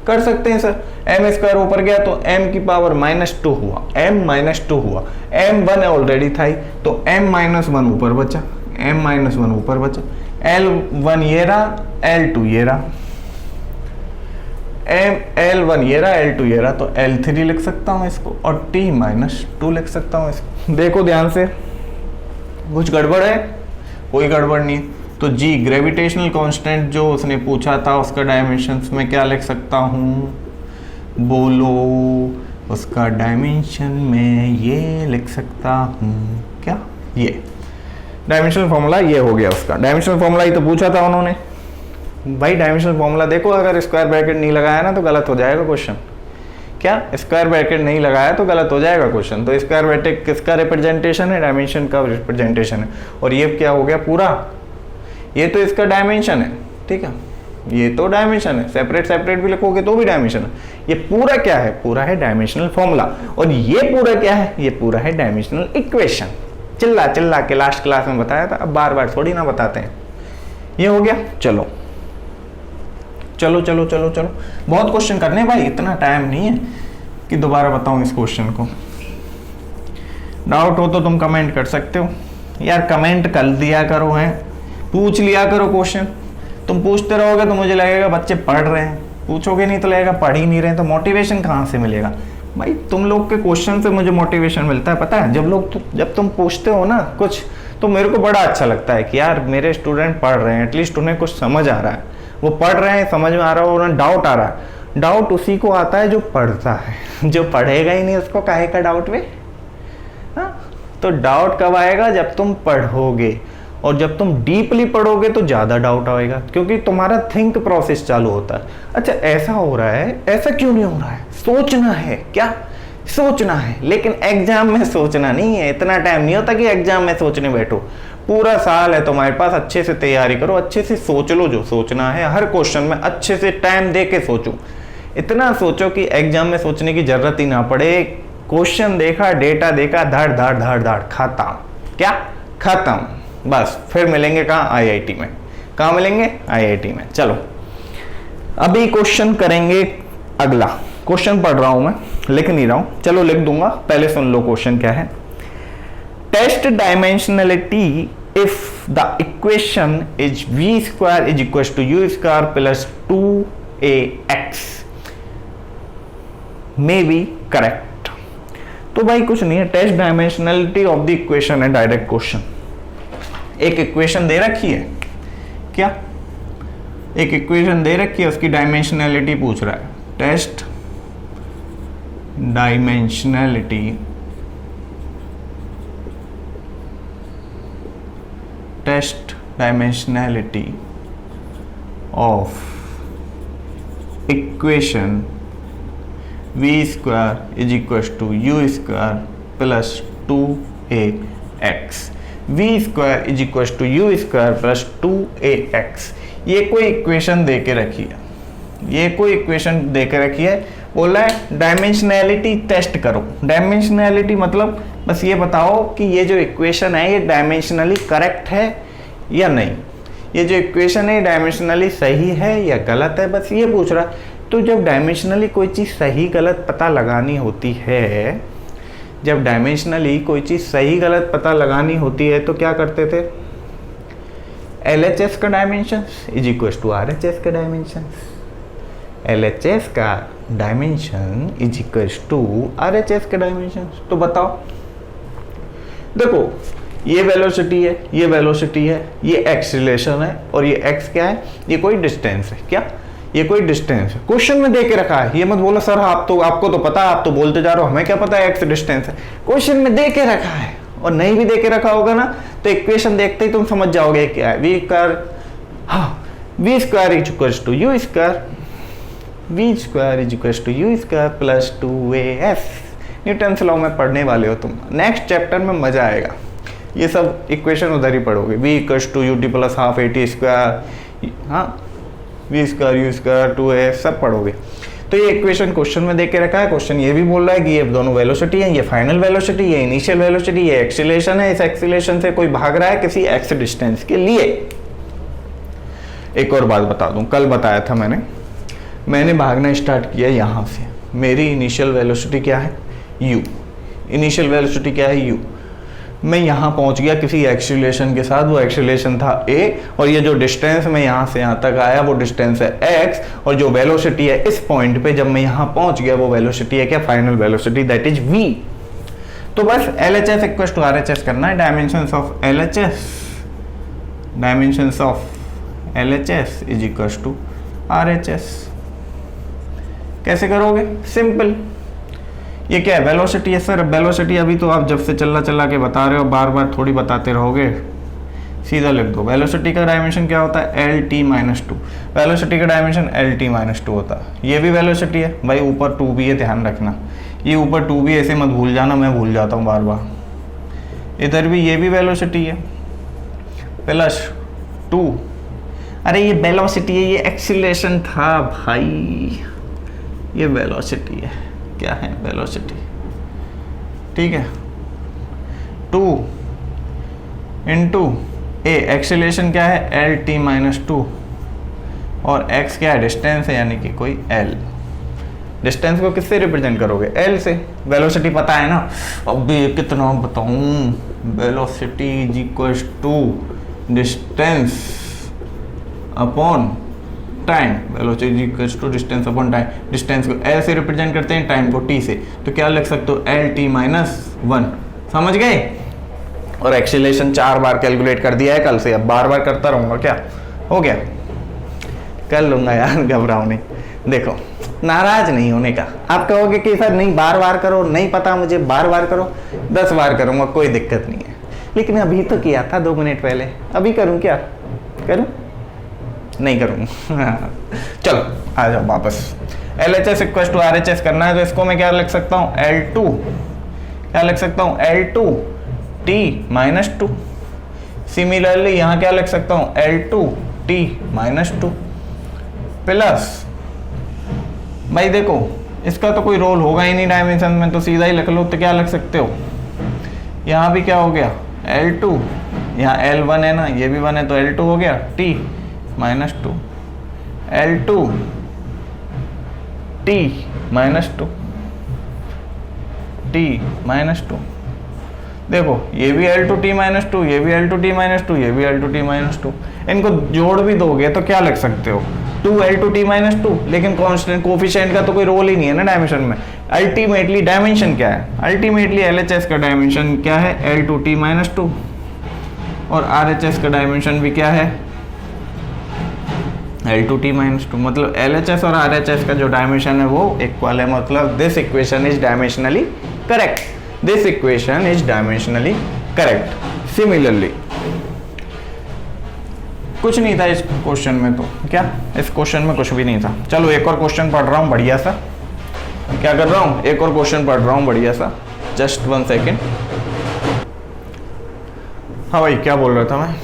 कर सकते हैं सर। m स्क्वायर ऊपर गया तो m की पावर माइनस टू हुआ, m माइनस टू हुआ, m1 ऑलरेडी था ही, तो m माइनस वन ऊपर बचा, m माइनस वन ऊपर बचा, L1 ये रहा, L2 ये रहा, L1 ये रहा, L2 ये रहा, तो L3 लिख सकता हूँ इसको, और T माइनस टू लिख सकता हूँ इसको। देखो ध्यान से, कुछ गड़बड़ है, कोई गड़बड़ नहीं। तो G ग्रेविटेशनल कांस्टेंट जो उसने पूछा था, उसका डायमेंशंस में क्या लिख सकता हूँ, बोलो, उसका डायमेंशन में ये लिख सकता हूँ, क्या, ये डायमेंशनल फॉर्मूला ये हो गया उसका। डायमेंशनल फॉर्मूला ही तो पूछा था उन्होंने भाई। डायमेंशनल फॉर्मूला देखो, अगर स्क्वायर ब्रैकेट नहीं लगाया ना तो गलत हो जाएगा क्वेश्चन। क्या, स्क्वायर ब्रैकेट नहीं लगाया तो गलत हो जाएगा क्वेश्चन। तो स्क्वायर ब्रैकेट किसका रिप्रेजेंटेशन है, डायमेंशन का रिप्रेजेंटेशन है। और ये क्या हो गया पूरा, ये तो इसका डायमेंशन है, ठीक है, ये तो डायमेंशन है, सेपरेट सेपरेट भी लिखोगे तो भी डायमेंशन है। ये पूरा क्या है, पूरा है डायमेंशनल फॉर्मूला। और ये पूरा क्या है, ये पूरा है डायमेंशनल इक्वेशन। चिल्ला चिल्ला के लास्ट क्लास में बताया था, अब बार बार थोड़ी ना बताते हैं। ये हो गया, चलो चलो चलो चलो चलो, बहुत क्वेश्चन करने भाई, इतना टाइम नहीं है। कि दोबारा बताऊं इस क्वेश्चन को? डाउट हो तो तुम कमेंट कर सकते हो यार, कमेंट कर दिया करो, हैं पूछ लिया करो क्वेश्चन। तुम पूछते रहोगे तो मुझे लगेगा बच्चे पढ़ रहे हैं, पूछोगे नहीं तो लगेगा पढ़ ही नहीं रहे, तो मोटिवेशन कहाँ से मिलेगा भाई? तुम लोग के क्वेश्चन से मुझे मोटिवेशन मिलता है, पता है? जब तुम पूछते हो ना कुछ, तो मेरे को बड़ा अच्छा लगता है कि यार मेरे स्टूडेंट पढ़ रहे हैं, एटलीस्ट उन्हें कुछ समझ आ रहा है, वो पढ़ रहे हैं, समझ में आ रहा है, उन्हें डाउट आ रहा है। डाउट उसी को आता है जो पढ़ता है, जो पढ़ेगा ही नहीं उसको काहे का डाउट वे? हाँ, तो डाउट कब आएगा? जब तुम पढ़ोगे, और जब तुम डीपली पढ़ोगे तो ज़्यादा डाउट आएगा, क्योंकि तुम्हारा थिंक प्रोसेस चालू होता है। अच्छा ऐसा हो रहा है, ऐसा क्यों नहीं हो रहा है? सोचना है, क्या सोचना है, लेकिन एग्जाम में सोचना नहीं है। इतना टाइम नहीं होता कि एग्जाम में सोचने बैठो, पूरा साल है तुम्हारे पास, अच्छे से तैयारी करो, अच्छे से सोच लो जो सोचना है, हर क्वेश्चन में अच्छे से टाइम दे के सोचो। इतना सोचो कि एग्जाम में सोचने की जरूरत ही ना पड़े। क्वेश्चन देखा, डेटा देखा, धड़ धड़ धड़ धड़, खत्म। क्या खत्म? बस फिर मिलेंगे कहाँ? आईआईटी में। कहाँ मिलेंगे? आईआईटी में। चलो अभी क्वेश्चन करेंगे अगला। क्वेश्चन पढ़ रहा हूं मैं, लिख नहीं रहा हूं, चलो लिख दूंगा, पहले सुन लो क्वेश्चन क्या है। Test dimensionality if the equation is v square is equal to u square plus 2ax may be correct. तो भाई कुछ नहीं है, test dimensionality of the equation है, डायरेक्ट क्वेश्चन। एक इक्वेशन दे रखी है, क्या एक इक्वेशन दे रखी है, उसकी डायमेंशनलिटी पूछ रहा है। Test dimensionality of equation v square is equal to u square plus 2ax। v square is equal to u square plus 2ax। ये कोई इक्वेशन दे के रखी है, ये कोई इक्वेशन दे के रखी है, बोला है डायमेंशनैलिटी टेस्ट करो। डायमेंशनैलिटी मतलब बस ये बताओ कि ये जो इक्वेशन है ये डायमेंशनली करेक्ट है या नहीं, ये जो इक्वेशन है डायमेंशनली सही है या गलत है, बस ये पूछ रहा है। तो जब डायमेंशनली कोई चीज़ सही गलत पता लगानी होती है, जब डायमेंशनली कोई चीज़ सही गलत पता लगानी होती है तो क्या करते थे? LHS का dimension is equal to RHS का डायमेंशन। LHS का dimension is equal to RHS का डायमेंशन। तो बताओ, देखो ये वेलोसिटी है, ये वेलोसिटी है, ये एक्सीलरेशन है, और ये x क्या है? ये कोई डिस्टेंस है। क्या? ये कोई डिस्टेंस है, क्वेश्चन में दे के रखा है। ये मत बोलो सर आपको तो पता, आप तो बोलते जा रहे हो, हमें क्या पता है x डिस्टेंस है। क्वेश्चन में दे के रखा है, और नहीं भी दे के रखा होगा ना तो इक्वेशन देखते ही तुम समझ जाओगे क्या है। v स्क्वायर, हाँ, v square is equal to u square, v square is equal to u square plus 2as। Newton law में पढ़ने वाले हो तुम, नेक्स्ट चैप्टर में मजा आएगा। ये सब इक्वेशन उधर ही पढ़ोगे। v equal to ut plus half at square, हाँ, v square u square 2a सब पढ़ोगे। तो ये इक्वेशन क्वेश्चन में दे के रखा है। क्वेश्चन ये भी बोल रहा है कि ये दोनों वेलोसिटी है, ये फाइनल वेलोसिटी, ये इनिशियल वेलोसिटी, ये एक्सीलरेशन है, इस एक्सीलरेशन से कोई भाग रहा है किसी x डिस्टेंस के लिए। एक और बात बता दूं, कल बताया था मैंने भागना स्टार्ट किया यहाँ से। मेरी इनिशियल वेलोसिटी क्या है? u। इनिशियल वेलोसिटी क्या है? u। मैं यहाँ पहुँच गया किसी एक्सीलरेशन के साथ, वो एक्सीलरेशन था a, और ये जो डिस्टेंस मैं यहाँ से यहाँ तक आया वो डिस्टेंस है x, और जो वेलोसिटी है इस पॉइंट पे जब मैं यहाँ पहुँच गया वो वेलोसिटी है क्या? Final velocity, that is v। तो बस LHS इक्वल टू RHS करना है। Dimensions of LHS is equal to RHS। कैसे करोगे? सिंपल। ये क्या है? वेलोसिटी है सर। वेलोसिटी अभी तो आप जब से चला के बता रहे हो, बार बार थोड़ी बताते रहोगे, सीधा लिख दो। वेलोसिटी का डायमेंशन क्या होता है? LT-2। वेलोसिटी का डायमेंशन LT-2 होता है। ये भी वेलोसिटी है भाई, ऊपर 2 भी है, ध्यान रखना। ये ऊपर 2 भी, ऐसे मत भूल जाना, मैं भूल जाता हूँ बार बार। इधर भी ये भी वेलोसिटी है प्लस 2। अरे ये वेलोसिटी है, ये एक्सीलरेशन था भाई, ये वेलोसिटी है। क्या है? वेलोसिटी। ठीक है, 2 इंटू ए, एक्सीलरेशन क्या है? LT-2, और x क्या है? डिस्टेंस है, यानी कि कोई L। डिस्टेंस को किससे रिप्रेजेंट करोगे? एल से। वेलोसिटी पता है ना, अब भी कितना बताऊं, velocity is equal to distance upon time. Velocity is equal to distance upon time. Distance को एल से रिप्रेजेंट करते हैं, टाइम को टी से, तो क्या लिख सकते हो? L T minus 1। समझ गए? और एक्सीलरेशन 4 बार कैलकुलेट कर दिया है कल से, अब बार बार करता रहूंगा क्या? हो गया? कर लूंगा यार, घबराओ नहीं। देखो, नाराज नहीं होने का। आप कहोगे कि सर नहीं बार बार करो, नहीं पता मुझे, बार बार करो, 10 बार करूंगा, कोई दिक्कत नहीं है। लेकिन अभी तो किया था 2 मिनट पहले, अभी करूं क्या? करूं? नहीं करूंगा। चलो आ जाओ वापस। LHS इक्वल टू RHS करना है, तो इसको मैं क्या लिख सकता हूं? L2, क्या लिख सकता हूं? L2 T minus 2। सिमिलरली यहां क्या लिख सकता हूं? L2 T माइनस 2 प्लस, भाई देखो इसका तो कोई रोल होगा ही नहीं डायमेंशन में, तो सीधा ही लिख लो। तो क्या लिख सकते हो? यहाँ भी क्या हो गया? L2, यहाँ L1 है ना, ये भी 1 है, तो L2 हो गया T minus 2, L2 T minus 2, T minus 2। देखो ये भी L2 T माइनस 2, ये भी L2 T माइनस 2, ये भी L2 T माइनस 2। इनको जोड़ भी दोगे तो क्या लिख सकते हो? 2 L2 T माइनस 2। लेकिन कॉन्स्टेंट कोफिशिएंट का तो कोई रोल ही नहीं है ना डायमेंशन में। अल्टीमेटली डायमेंशन क्या है? अल्टीमेटली LHS का डायमेंशन क्या है? L2 T minus 2। और RHS का डायमेंशन भी क्या है? L2 T minus 2। मतलब LHS और RHS का जो डायमेंशन है वो इक्वल है। मतलब this equation is dimensionally correct. This equation is dimensionally correct. Similarly कुछ नहीं था इस क्वेश्चन में, तो क्या इस क्वेश्चन में कुछ भी नहीं था। चलो एक और क्वेश्चन पढ़ रहा हूँ बढ़िया सा। क्या कर रहा हूँ? एक और क्वेश्चन पढ़ रहा हूँ बढ़िया सा। Just 1 second. हाँ भाई क्या बोल रहा था मैं?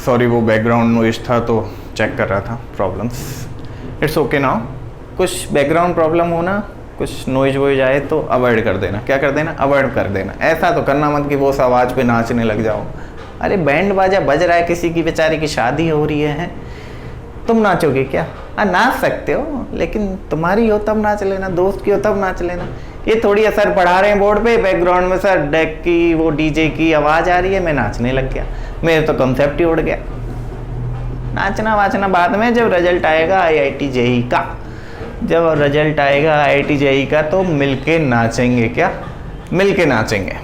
सॉरी, वो बैकग्राउंड नॉइज था तो चेक कर रहा था प्रॉब्लम्स। It's okay now. कुछ बैकग्राउंड प्रॉब्लम होना, कुछ नॉइज वॉइज आए तो अवॉइड कर देना। क्या कर देना? अवॉइड कर देना। ऐसा तो करना मत कि वो उस आवाज़ पे नाचने लग जाओ। अरे बैंड बाजा बज रहा है, किसी की बेचारे की शादी हो रही है, तुम नाचोगे क्या? नाच सकते हो, लेकिन तुम्हारी हो तब नाच लेना, दोस्त की हो तब नाच लेना। ये थोड़ी असर पढ़ा रहे हैं बोर्ड पे, बैकग्राउंड में सर डेक की वो डीजे की आवाज़ आ रही है, मैं नाचने लग गया, मेरे तो कंसेप्ट ही उड़ गया। नाचना वाचना बाद में, जब रिजल्ट आएगा IIT JEE का, जब रिजल्ट आएगा IIT JEE का तो मिलके नाचेंगे। क्या? मिलके नाचेंगे।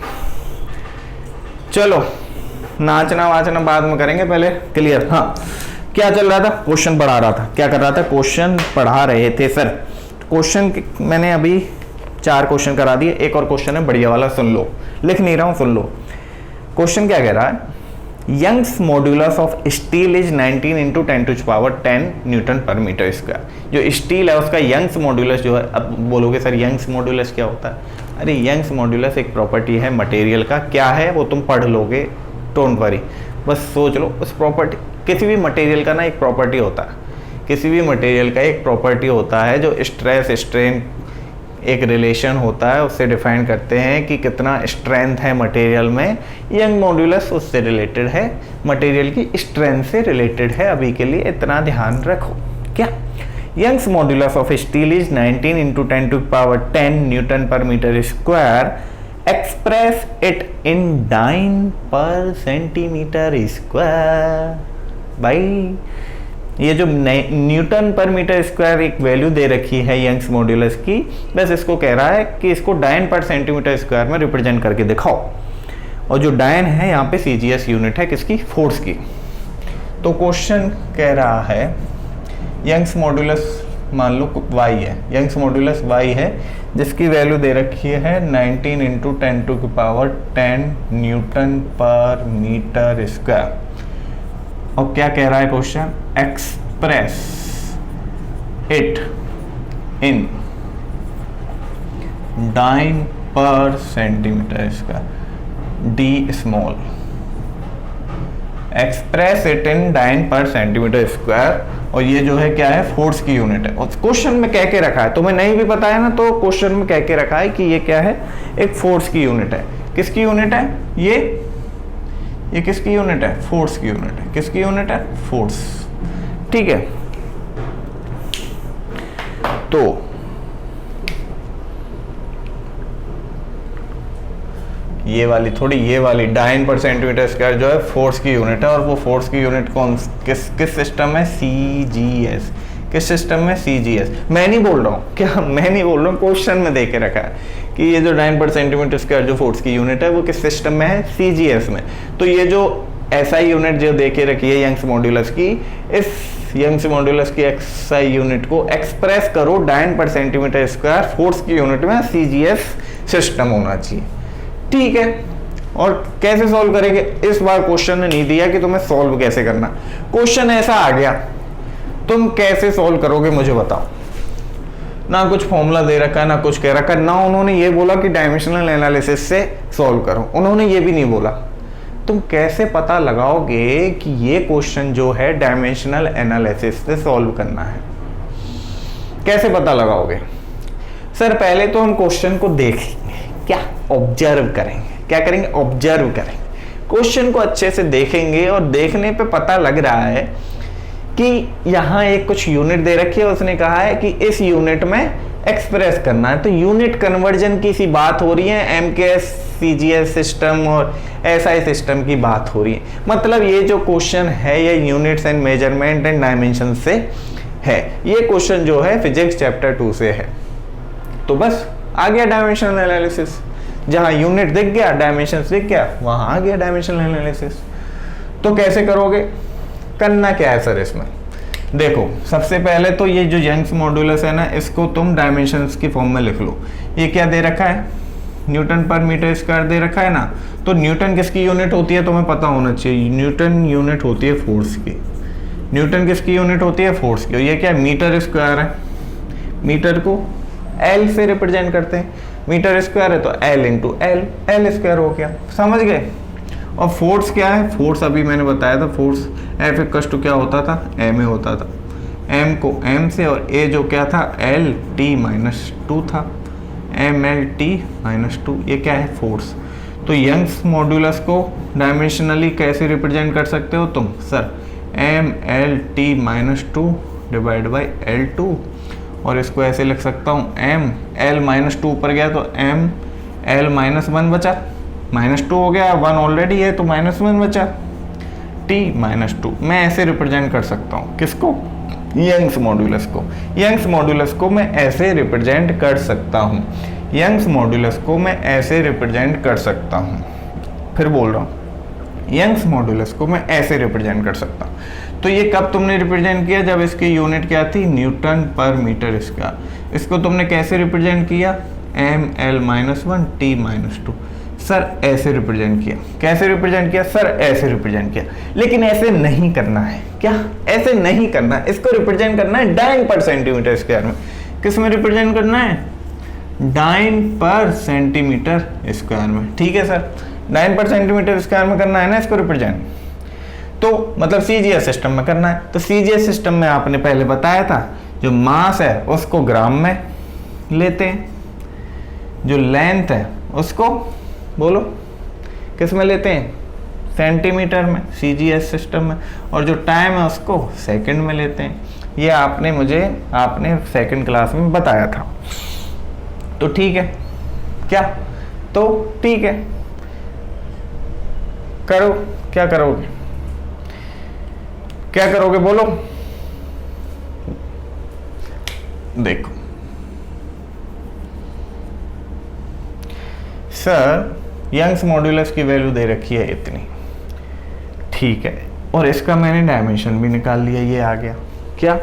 चलो नाचना वाचना बाद में करेंगे, पहले क्लियर। हाँ, क्या चल रहा था? क्वेश्चन पढ़ा रहा था। क्या कर रहा था? क्वेश्चन पढ़ा रहे थे सर। क्वेश्चन मैंने अभी 4 क्वेश्चन करा दिए, एक और क्वेश्चन है बढ़िया वाला, सुन लो। लिख नहीं रहा हूँ, सुन लो। क्वेश्चन क्या कह रहा है? Young's modulus of steel is 19 into 10⁻10 newton per metre square. जो स्टील है उसका यंग्स मॉड्यूलस जो है, अब बोलोगे सर यंग्स मॉड्यूलस क्या होता है? अरे यंग्स मॉड्यूलस एक प्रॉपर्टी है मटेरियल का। क्या है वो तुम पढ़ लोगे, डोंट वरी, बस सोच लो। उस प्रॉपर्टी, किसी भी मटेरियल का ना एक प्रॉपर्टी होता है, किसी भी मटेरियल का एक प्रॉपर्टी होता है जो स्ट्रेस स्ट्रेन एक रिलेशन होता है, उससे डिफाइन करते हैं कि कितना स्ट्रेंथ है मटेरियल में। यंग मॉड्यूलस उससे रिलेटेड है, मटेरियल की स्ट्रेंथ से रिलेटेड है। अभी के लिए इतना ध्यान रखो। क्या? Young's modulus of steel is 19 into 10⁻10 newton per metre square. Express it in dyne per centimetre square. भाई ये जो न्यूटन पर मीटर स्क्वायर एक वैल्यू दे रखी है यंग्स मॉड्यूलस की, बस इसको कह रहा है कि इसको डाइन पर सेंटीमीटर स्क्वायर में रिप्रेजेंट करके दिखाओ। और जो डाइन है यहाँ पे CGS यूनिट है किसकी? फोर्स की। तो क्वेश्चन कह रहा है यंग्स मॉड्यूलस मान लो y है, यंग्स मॉड्यूलस y है जिसकी वैल्यू दे रखी है 19 into 10⁻10 newton per metre square. और क्या कह रहा है question? Express it in dyne per centimetre square, D small. Express it in dyne per centimetre square. और ये जो है क्या है? फोर्स की यूनिट है। और क्वेश्चन में कह के रखा है, तुम्हें नहीं भी पता है ना, तो क्वेश्चन में कह के रखा है कि ये क्या है? एक फोर्स की यूनिट है। किसकी यूनिट है? ये किसकी यूनिट है? फोर्स की यूनिट है। किसकी यूनिट है? फोर्स। ठीक है, तो ये वाली थोड़ी, ये वाली डाइन पर सेंटीमीटर स्क्वायर जो है फोर्स की यूनिट है, और वो फोर्स की यूनिट कौन किस सिस्टम में, CGS। किस सिस्टम में, CGS। मैं नहीं बोल रहा हूँ, क्या मैं नहीं बोल रहा हूँ, क्वेश्चन में दे के रखा है कि ये जो डाइन पर सेंटीमीटर स्क्वायर जो फोर्स की यूनिट है वो किस सिस्टम में है, CGS में। तो ये जो SI यूनिट जो दे के रखी है यंग्स मॉड्यूलस की, इस यंग्स मॉड्यूलस की SI यूनिट को एक्सप्रेस करो dine per centimetre square force की यूनिट में, CGS सिस्टम होना चाहिए। ठीक है, और कैसे सॉल्व करेंगे, इस बार क्वेश्चन ने नहीं दिया कि तुम्हें सॉल्व कैसे करना, क्वेश्चन ऐसा आ गया, तुम कैसे सॉल्व करोगे मुझे बताओ। ना कुछ फॉर्मूला दे रखा है, ना कुछ कह रखा है, ना उन्होंने ये बोला कि डायमेंशनल एनालिसिस से सॉल्व करो, उन्होंने ये भी नहीं बोला। तुम कैसे पता लगाओगे कि ये क्वेश्चन जो है डायमेंशनल एनालिसिस से सॉल्व करना है, कैसे पता लगाओगे? सर पहले तो हम क्वेश्चन को देखेंगे, क्या ऑब्जर्व करेंगे, क्या करेंगे, ऑब्जर्व करेंगे, क्वेश्चन को अच्छे से देखेंगे, और देखने पे पता लग रहा है कि यहाँ एक कुछ यूनिट दे रखी है, उसने कहा है कि इस यूनिट में एक्सप्रेस करना है, तो यूनिट कन्वर्जन की सी बात हो रही है, MKS CGS सिस्टम और SI सिस्टम की बात हो रही है। मतलब ये जो क्वेश्चन है ये units and measurement and dimension से है, ये क्वेश्चन जो है फिजिक्स चैप्टर 2 से है। तो बस आ गया डायमेंशनल एनालिसिस, जहाँ यूनिट दिख गया, डायमेंशन दिख गया, वहाँ आ गया डायमेंशनल एनालिसिस। तो कैसे करोगे, करना क्या है सर इसमें? देखो सबसे पहले तो ये जो यंग्स मॉड्यूलस है ना, इसको तुम डायमेंशंस की फॉर्म में लिख लो। ये क्या दे रखा है, न्यूटन पर मीटर स्क्वायर दे रखा है ना, तो न्यूटन किसकी यूनिट होती है तुम्हें पता होना चाहिए, न्यूटन यूनिट होती है फोर्स की। न्यूटन किसकी यूनिट होती है, फोर्स की। और ये क्या मीटर स्क्वायर है, मीटर को L से रिप्रेजेंट करते हैं, मीटर स्क्वायर है तो L इंटू L स्क्वायर हो गया, समझ गए। और फोर्स क्या है, फोर्स अभी मैंने बताया था, फोर्स F इक्वल टू क्या होता था, ma होता था, m को m से, और a जो क्या था L-T-2 था, mL-T-2, ये क्या है, फोर्स। तो यंग्स मॉड्यूलस को डायमेंशनली कैसे रिप्रेजेंट कर सकते हो तुम, sir mL-T-2 divide by L2, और इसको ऐसे लिख सकता हूँ mL-2 ऊपर गया तो mL-1 बचा, -2 हो गया, 1 ऑलरेडी है तो -1 बचा, T-2। मैं ऐसे रिप्रेजेंट कर सकता हूँ किसको, यंग्स मॉड्यूलस को। यंग्स मॉड्यूलस को मैं ऐसे रिप्रेजेंट कर सकता हूँ, यंग्स मॉड्यूलस को मैं ऐसे रिप्रेजेंट कर सकता हूँ, फिर बोल रहा हूँ, यंग्स मॉड्यूलस को मैं ऐसे रिप्रेजेंट कर सकता हूँ। तो ये कब तुमने रिप्रेजेंट किया, जब इसकी यूनिट क्या थी, न्यूटन पर मीटर स्क्वायर। इसको तुमने कैसे रिप्रेजेंट किया, mL-1 T-2। सर ऐसे रिप्रेजेंट किया, कैसे रिप्रेजेंट किया, सर ऐसे रिप्रेजेंट किया। लेकिन ऐसे नहीं करना है, क्या ऐसे नहीं करना है, इसको रिप्रेजेंट करना है डाइन पर सेंटीमीटर स्क्वायर में। किस में रिप्रेजेंट करना है, डाइन पर सेंटीमीटर स्क्वायर में। ठीक है sir, dine per centimetre square में करना है ना इसको रिप्रेजेंट, तो मतलब CGS सिस्टम में करना है। तो CGS सिस्टम में आपने पहले बताया था, जो मास है उसको ग्राम में लेते हैं, जो लेंथ है उसको बोलो किस में लेते हैं, सेंटीमीटर में, CGS सिस्टम में, और जो टाइम है उसको सेकंड में लेते हैं। ये आपने सेकंड क्लास में बताया था। तो ठीक है, क्या, तो ठीक है, करो, क्या करोगे, क्या करोगे बोलो। देखो सर यंग्स मॉड्यूलस की वैल्यू दे रखी है इतनी, ठीक है, और इसका मैंने डायमेंशन भी निकाल लिया, ये आ गया, क्या,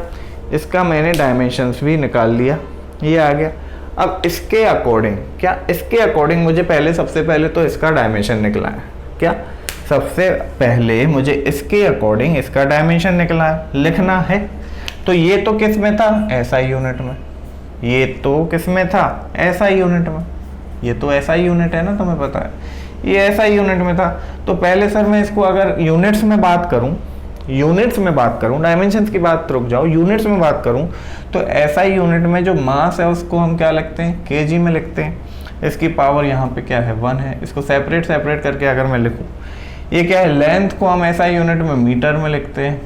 इसका मैंने डायमेंशंस भी निकाल लिया, ये आ गया। अब इसके अकॉर्डिंग, क्या इसके अकॉर्डिंग मुझे सबसे पहले तो इसका डायमेंशन निकला है, क्या, सबसे पहले मुझे इसके अकॉर्डिंग इसका डायमेंशन लिखना है। तो ये तो किस में था, SI यूनिट में, ये तो किस में था, SI यूनिट में, ये तो SI यूनिट है ना, तुम्हें पता है, ये SI यूनिट में था। तो पहले सर मैं इसको अगर यूनिट्स में बात करूं, डायमेंशंस की बात रुक जाओ, यूनिट्स में बात करूं, तो SI यूनिट में जो मास है उसको हम क्या लिखते हैं, kg में लिखते हैं। इसकी पावर यहाँ पे क्या है, 1 है। इसको सेपरेट करके अगर मैं लिखूँ, ये क्या है, लेंथ को हम SI यूनिट में मीटर में लिखते हैं,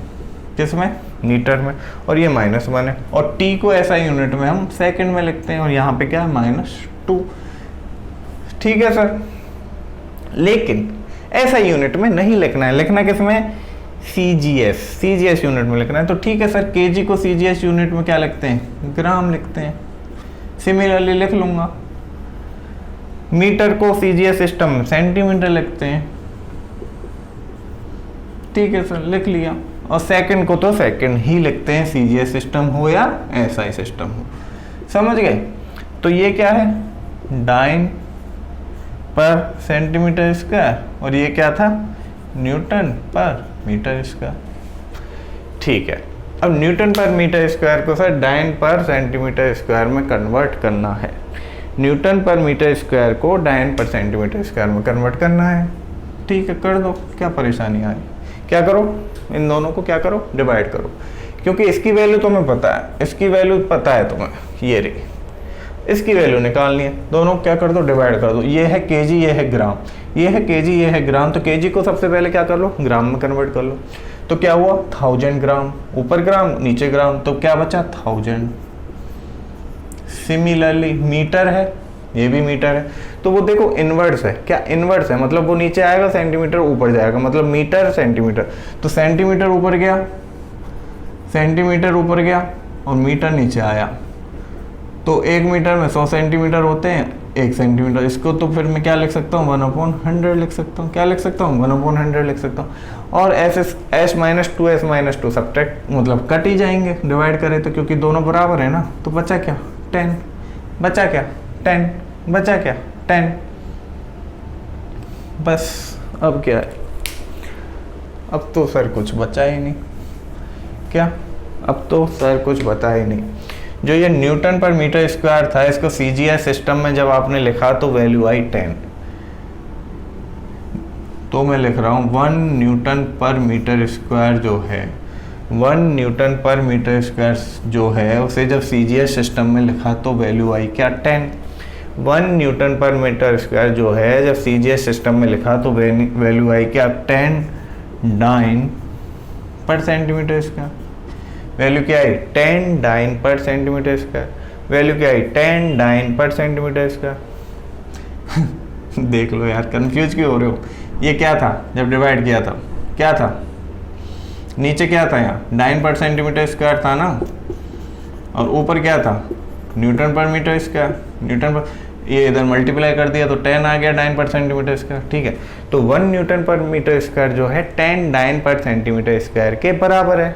किस में, मीटर में, और ये -1 है। और T को SI यूनिट में हम सेकंड में लिखते हैं, और यहाँ पे क्या है, -2। ठीक है सर, लेकिन ऐसा यूनिट में नहीं लिखना है, लिखना किस में, सीजीएस यूनिट में लिखना है। तो ठीक है सर, केजी को सीजीएस यूनिट में क्या लिखते हैं, ग्राम लिखते हैं, सिमिलरली लिख लूंगा। मीटर को सीजीएस सिस्टम में सेंटीमीटर लिखते हैं, ठीक है सर, लिख लिया। और सेकंड को तो सेकंड ही लिखते हैं, सीजीएस सिस्टम हो या एसआई सिस्टम हो, समझ गए। तो ये क्या है, डाइन पर सेंटीमीटर स्क्वायर, और ये क्या था, न्यूटन पर मीटर स्क्वायर। ठीक है, अब न्यूटन पर मीटर स्क्वायर को sir dine per centimetre square में कन्वर्ट करना है। न्यूटन पर मीटर स्क्वायर को डाइन पर सेंटीमीटर स्क्वायर में कन्वर्ट करना है। ठीक है, कर दो, क्या परेशानी आ रही, क्या करो, इन दोनों को क्या करो, डिवाइड करो, क्योंकि इसकी वैल्यू तुम्हें पता है, इसकी वैल्यू पता है तुम्हें, ये रही, इसकी वैल्यू निकालनी है। दोनों क्या कर दो, डिवाइड कर दो। ये है केजी, ये है ग्राम, ये है केजी, ये है ग्राम। तो केजी को सबसे पहले क्या कर लो, ग्राम में कन्वर्ट कर लो। तो क्या हुआ, 1000 ग्राम, ऊपर ग्राम नीचे ग्राम, तो क्या बचा, 1000। सिमिलरली मीटर है, ये भी मीटर है, तो वो देखो इनवर्स है, क्या इनवर्स है, मतलब वो नीचे आएगा, सेंटीमीटर ऊपर जाएगा, मतलब मीटर सेंटीमीटर। तो सेंटीमीटर ऊपर गया, सेंटीमीटर ऊपर गया और मीटर नीचे आया। तो 1 मीटर में 100 सेंटीमीटर होते हैं, 1 सेंटीमीटर। इसको तो फिर मैं क्या लिख सकता हूँ, 1/100 लिख सकता हूँ। क्या लिख सकता हूँ, 1/100 लिख सकता हूँ। और s माइनस टू सब्ट्रैक्ट, मतलब कट ही जाएंगे डिवाइड करें तो, क्योंकि दोनों बराबर है ना। तो बचा क्या, 10, बचा क्या 10, बचा क्या 10। बस अब क्या है, अब तो सर कुछ बचा ही नहीं, क्या, अब तो सर कुछ बता ही नहीं। जो ये न्यूटन पर मीटर स्क्वायर था, इसको सीजीएस सिस्टम में जब आपने लिखा तो वैल्यू आई 10। तो मैं लिख रहा हूँ 1 न्यूटन पर मीटर स्क्वायर जो है, 1 न्यूटन पर मीटर स्क्वायर जो है, उसे जब सीजीएस सिस्टम में लिखा तो वैल्यू आई क्या, 10। 1 न्यूटन पर मीटर स्क्वायर जो है, जब सीजीएस सिस्टम में लिखा तो वैल्यू आई क्या, 10 dine per centimetre square. Value क्या आई, 10 dine per centimetre square. Value क्या आई, 10 डाइन पर सेंटीमीटर स्क्वायर। देख लो यार, कंफ्यूज क्यों हो रहे हो। ये क्या था जब डिवाइड किया था, क्या था, नीचे क्या था, यहाँ डाइन पर सेंटीमीटर स्क्वायर था ना, और ऊपर क्या था, Newton per metre square. Newton पर, ये इधर मल्टीप्लाई कर दिया तो 10 आ गया डाइन पर सेंटीमीटर स्क्वायर। ठीक है, तो 1 न्यूटन पर मीटर स्क्वायर जो है 10 डाइन पर सेंटीमीटर स्क्वायर के बराबर है।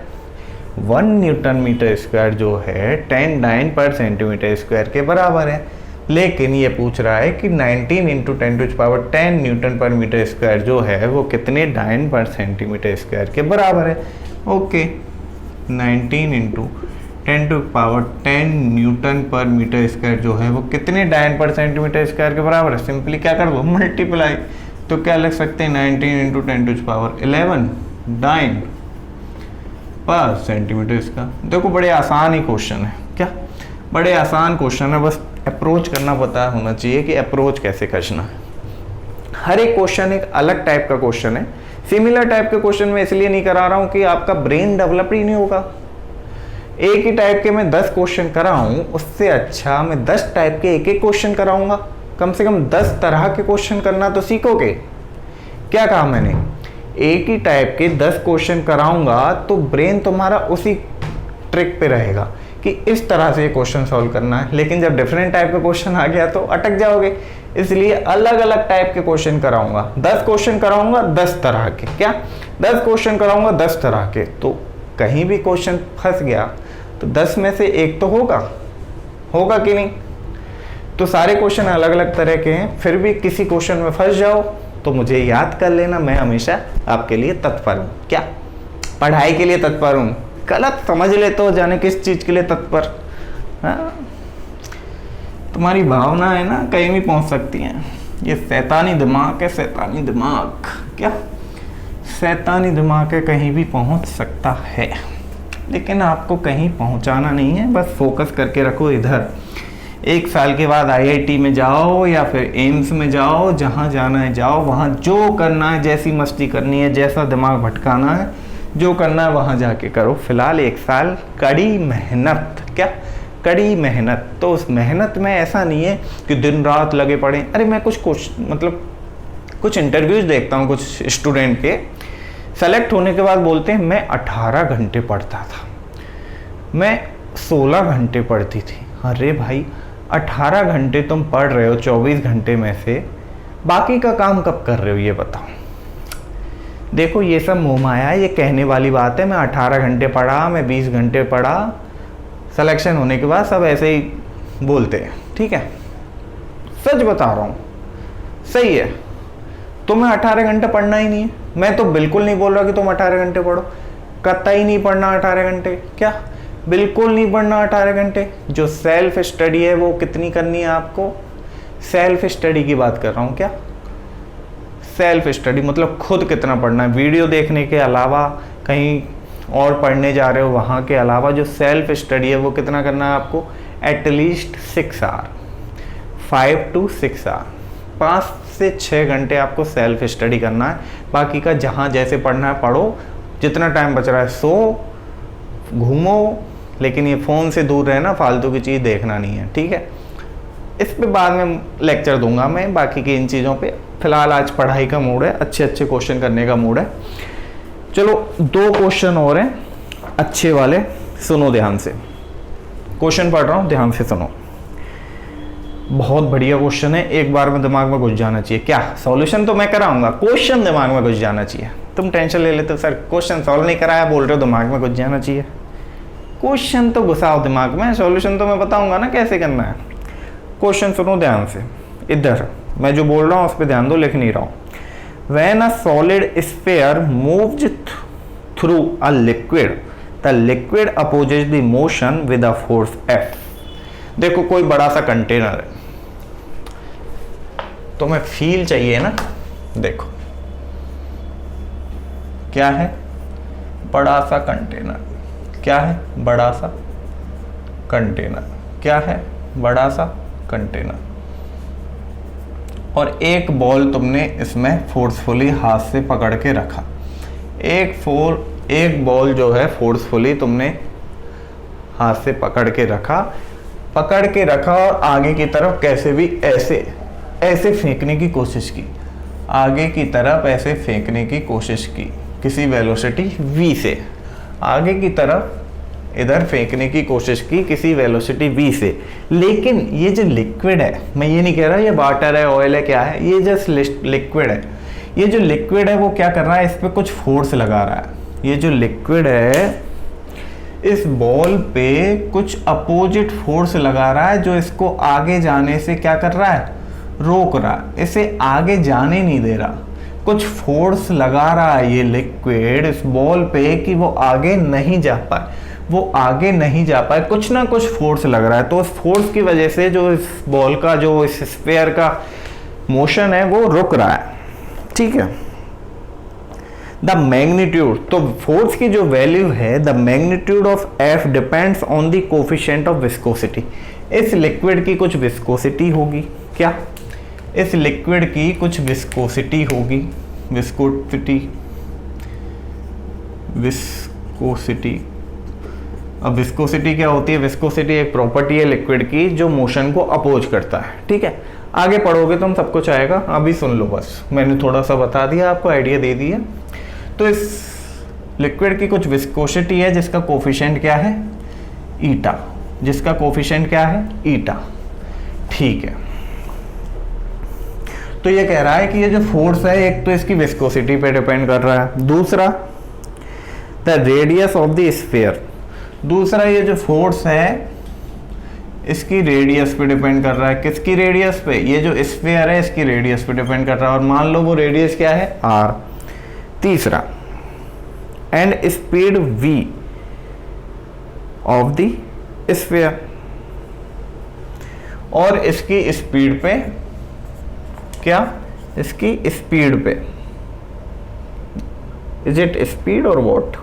1 न्यूटन मीटर स्क्वायर जो है 10 डाइन पर सेंटीमीटर स्क्वायर के बराबर है। लेकिन ये पूछ रहा है कि 19 × 10⁻10 न्यूटन पर मीटर स्क्वायर जो है वो कितने डाइन पर सेंटीमीटर स्क्वायर के बराबर है। Okay, 19 × 10⁻10 newton per metre square जो है वो कितने डाइन पर सेंटीमीटर स्क्वायर के बराबर है। सिंपली क्या कर दो, मल्टीप्लाई। तो क्या लिख सकते हैं, 19 × 10⁻11 डाइन पर सेंटीमीटर स्क्वायर। देखो बड़े आसान ही क्वेश्चन है, क्या बड़े आसान क्वेश्चन है, बस अप्रोच करना पता होना चाहिए कि अप्रोच कैसे करना है। हर एक क्वेश्चन एक अलग टाइप का क्वेश्चन है। सिमिलर टाइप के क्वेश्चन में इसलिए नहीं करा रहा हूँ कि आपका ब्रेन डेवलप ही नहीं होगा। एक ही टाइप के मैं 10 क्वेश्चन कराऊं, उससे अच्छा मैं 10 टाइप के एक एक क्वेश्चन कराऊंगा। कम से कम 10 तरह के क्वेश्चन करना तो सीखोगे। क्या कहा मैंने, एक ही टाइप के 10 क्वेश्चन कराऊंगा तो ब्रेन तुम्हारा उसी ट्रिक पे रहेगा कि इस तरह से क्वेश्चन सॉल्व करना है। लेकिन जब डिफरेंट टाइप का क्वेश्चन आ गया तो अटक जाओगे। इसलिए अलग अलग टाइप के क्वेश्चन कराऊंगा। 10 क्वेश्चन कराऊंगा 10 तरह के, क्या 10 क्वेश्चन कराऊंगा 10 तरह के। तो कहीं भी क्वेश्चन फंस गया तो 10 में से एक तो होगा कि नहीं। तो सारे क्वेश्चन अलग अलग तरह के हैं। फिर भी किसी क्वेश्चन में फंस जाओ तो मुझे याद कर लेना, मैं हमेशा आपके लिए तत्पर हूँ। क्या पढ़ाई के लिए तत्पर हूँ। गलत समझ ले तो जाने किस चीज़ के लिए तत्पर। हाँ, तुम्हारी भावना है ना कहीं भी पहुँच सकती हैं। ये शैतानी दिमाग है, शैतानी दिमाग, क्या शैतानी दिमाग है, कहीं भी पहुँच सकता है। लेकिन आपको कहीं पहुँचाना नहीं है, बस फोकस करके रखो इधर। 1 साल के बाद IIT में जाओ या फिर एम्स में जाओ, जहाँ जाना है जाओ, वहाँ जो करना है, जैसी मस्ती करनी है, जैसा दिमाग भटकाना है, जो करना है वहाँ जाके करो। फिलहाल 1 साल कड़ी मेहनत, क्या कड़ी मेहनत। तो उस मेहनत में ऐसा नहीं है कि दिन रात लगे पड़े। अरे मैं कुछ कुछ इंटरव्यूज देखता हूँ कुछ स्टूडेंट के, सेलेक्ट होने के बाद बोलते हैं मैं 18 घंटे पढ़ता था, मैं 16 घंटे पढ़ती थी। अरे भाई 18 घंटे तुम पढ़ रहे हो 24 घंटे में से, बाकी का काम कब कर रहे हो ये बताओ। देखो ये सब मोह माया है, ये कहने वाली बात है। मैं 18 घंटे पढ़ा, मैं 20 घंटे पढ़ा, सिलेक्शन होने के बाद सब ऐसे ही बोलते हैं, ठीक है। सच बता रहा हूँ, सही है। तुम्हें 18 घंटे पढ़ना ही नहीं है। मैं तो बिल्कुल नहीं बोल रहा कि तुम 18 घंटे पढ़ो, कतई नहीं पढ़ना 18 घंटे। क्या बिल्कुल नहीं पढ़ना 18 घंटे? जो सेल्फ स्टडी है वो कितनी करनी है आपको? सेल्फ स्टडी की बात कर रहा हूँ। क्या सेल्फ स्टडी मतलब खुद कितना पढ़ना है, वीडियो देखने के अलावा, कहीं और पढ़ने जा रहे हो वहाँ के अलावा, जो सेल्फ स्टडी है वो कितना करना है आपको? एटलीस्ट 6 आवर, 5 to 6 आवर, 5 से 6 घंटे आपको सेल्फ स्टडी करना है। बाकी का जहाँ जैसे पढ़ना है पढ़ो, जितना टाइम बच रहा है सो, घूमो, लेकिन ये फ़ोन से दूर रहना, फालतू की चीज़ देखना नहीं है, ठीक है। इस पे बाद में लेक्चर दूंगा मैं बाकी की इन चीज़ों पे। फिलहाल आज पढ़ाई का मूड है, अच्छे अच्छे क्वेश्चन करने का मूड है। चलो 2 क्वेश्चन और हैं अच्छे वाले, सुनो ध्यान से। क्वेश्चन पढ़ रहा हूँ, ध्यान से सुनो। बहुत बढ़िया क्वेश्चन है, एक बार में दिमाग में घुस जाना चाहिए। क्या सॉल्यूशन तो मैं कराऊंगा, क्वेश्चन दिमाग में घुस जाना चाहिए। तुम टेंशन ले लेते हो सर क्वेश्चन सॉल्व नहीं कराया, बोल रहे हो दिमाग में घुस जाना चाहिए। क्वेश्चन तो घुसाओ दिमाग में, सॉल्यूशन तो मैं बताऊंगा ना कैसे करना है। क्वेश्चन सुनो ध्यान से, इधर मैं जो बोल रहा हूँ उस पर ध्यान दो, लिख नहीं रहा हूँ। When a solid sphere moves through a liquid, the liquid opposes the motion with a force F. देखो कोई बड़ा सा कंटेनर है, तुम्हें फील चाहिए ना। देखो क्या है? बड़ा सा कंटेनर। क्या है? बड़ा सा कंटेनर। क्या है? बड़ा सा कंटेनर। और एक बॉल तुमने इसमें फोर्सफुली हाथ से पकड़ के रखा। एक बॉल जो है फोर्सफुली तुमने हाथ से पकड़ के रखा और आगे की तरफ कैसे भी ऐसे फेंकने की कोशिश की। आगे की तरफ ऐसे फेंकने की कोशिश की किसी वेलोसिटी v से। आगे की तरफ इधर फेंकने की कोशिश की किसी वेलोसिटी v से। लेकिन ये जो लिक्विड है, मैं ये नहीं कह रहा ये वाटर है, ऑयल है, क्या है, ये जस्ट लिक्विड है। ये जो लिक्विड है वो क्या कर रहा है? इस पे कुछ फोर्स लगा रहा है। ये जो लिक्विड है इस बॉल पे कुछ अपोजिट फोर्स लगा रहा है, जो इसको आगे जाने से क्या कर रहा है? रोक रहा है, इसे आगे जाने नहीं दे रहा। कुछ फोर्स लगा रहा है ये लिक्विड इस बॉल पे कि वो आगे नहीं जा पाए, कुछ ना कुछ फोर्स लग रहा है। तो उस फोर्स की वजह से जो इस बॉल का, जो इस स्फीयर का मोशन है वो रुक रहा है, ठीक है। द मैग्नीट्यूड, तो फोर्स की जो वैल्यू है, the magnitude of F depends on the coefficient of viscosity. इस लिक्विड की कुछ विस्कोसिटी होगी। क्या? इस लिक्विड की कुछ विस्कोसिटी होगी। विस्कोसिटी। अब विस्कोसिटी क्या होती है? विस्कोसिटी एक प्रॉपर्टी है लिक्विड की जो मोशन को अपोज करता है, ठीक है। आगे पढ़ोगे तुम सब कुछ आएगा, अभी सुन लो बस, मैंने थोड़ा सा बता दिया आपको, आइडिया दे दिया। तो इस लिक्विड की कुछ विस्कोसिटी है जिसका कोफिशिएंट क्या है? ईटा। जिसका कोफिशिएंट क्या है? ईटा, ठीक है। तो ये कह रहा है कि ये जो फोर्स है एक तो इसकी विस्कोसिटी पे डिपेंड कर रहा है, दूसरा the radius of the sphere. दूसरा ये जो फोर्स है इसकी रेडियस पे डिपेंड कर रहा है। किसकी रेडियस पे? ये जो स्फीयर है इसकी रेडियस पे डिपेंड कर रहा है, और मान लो वो रेडियस क्या है? r। तीसरा and speed v of the sphere, और इसकी स्पीड पे क्या? इसकी स्पीड पे, इज इट स्पीड और व्हाट?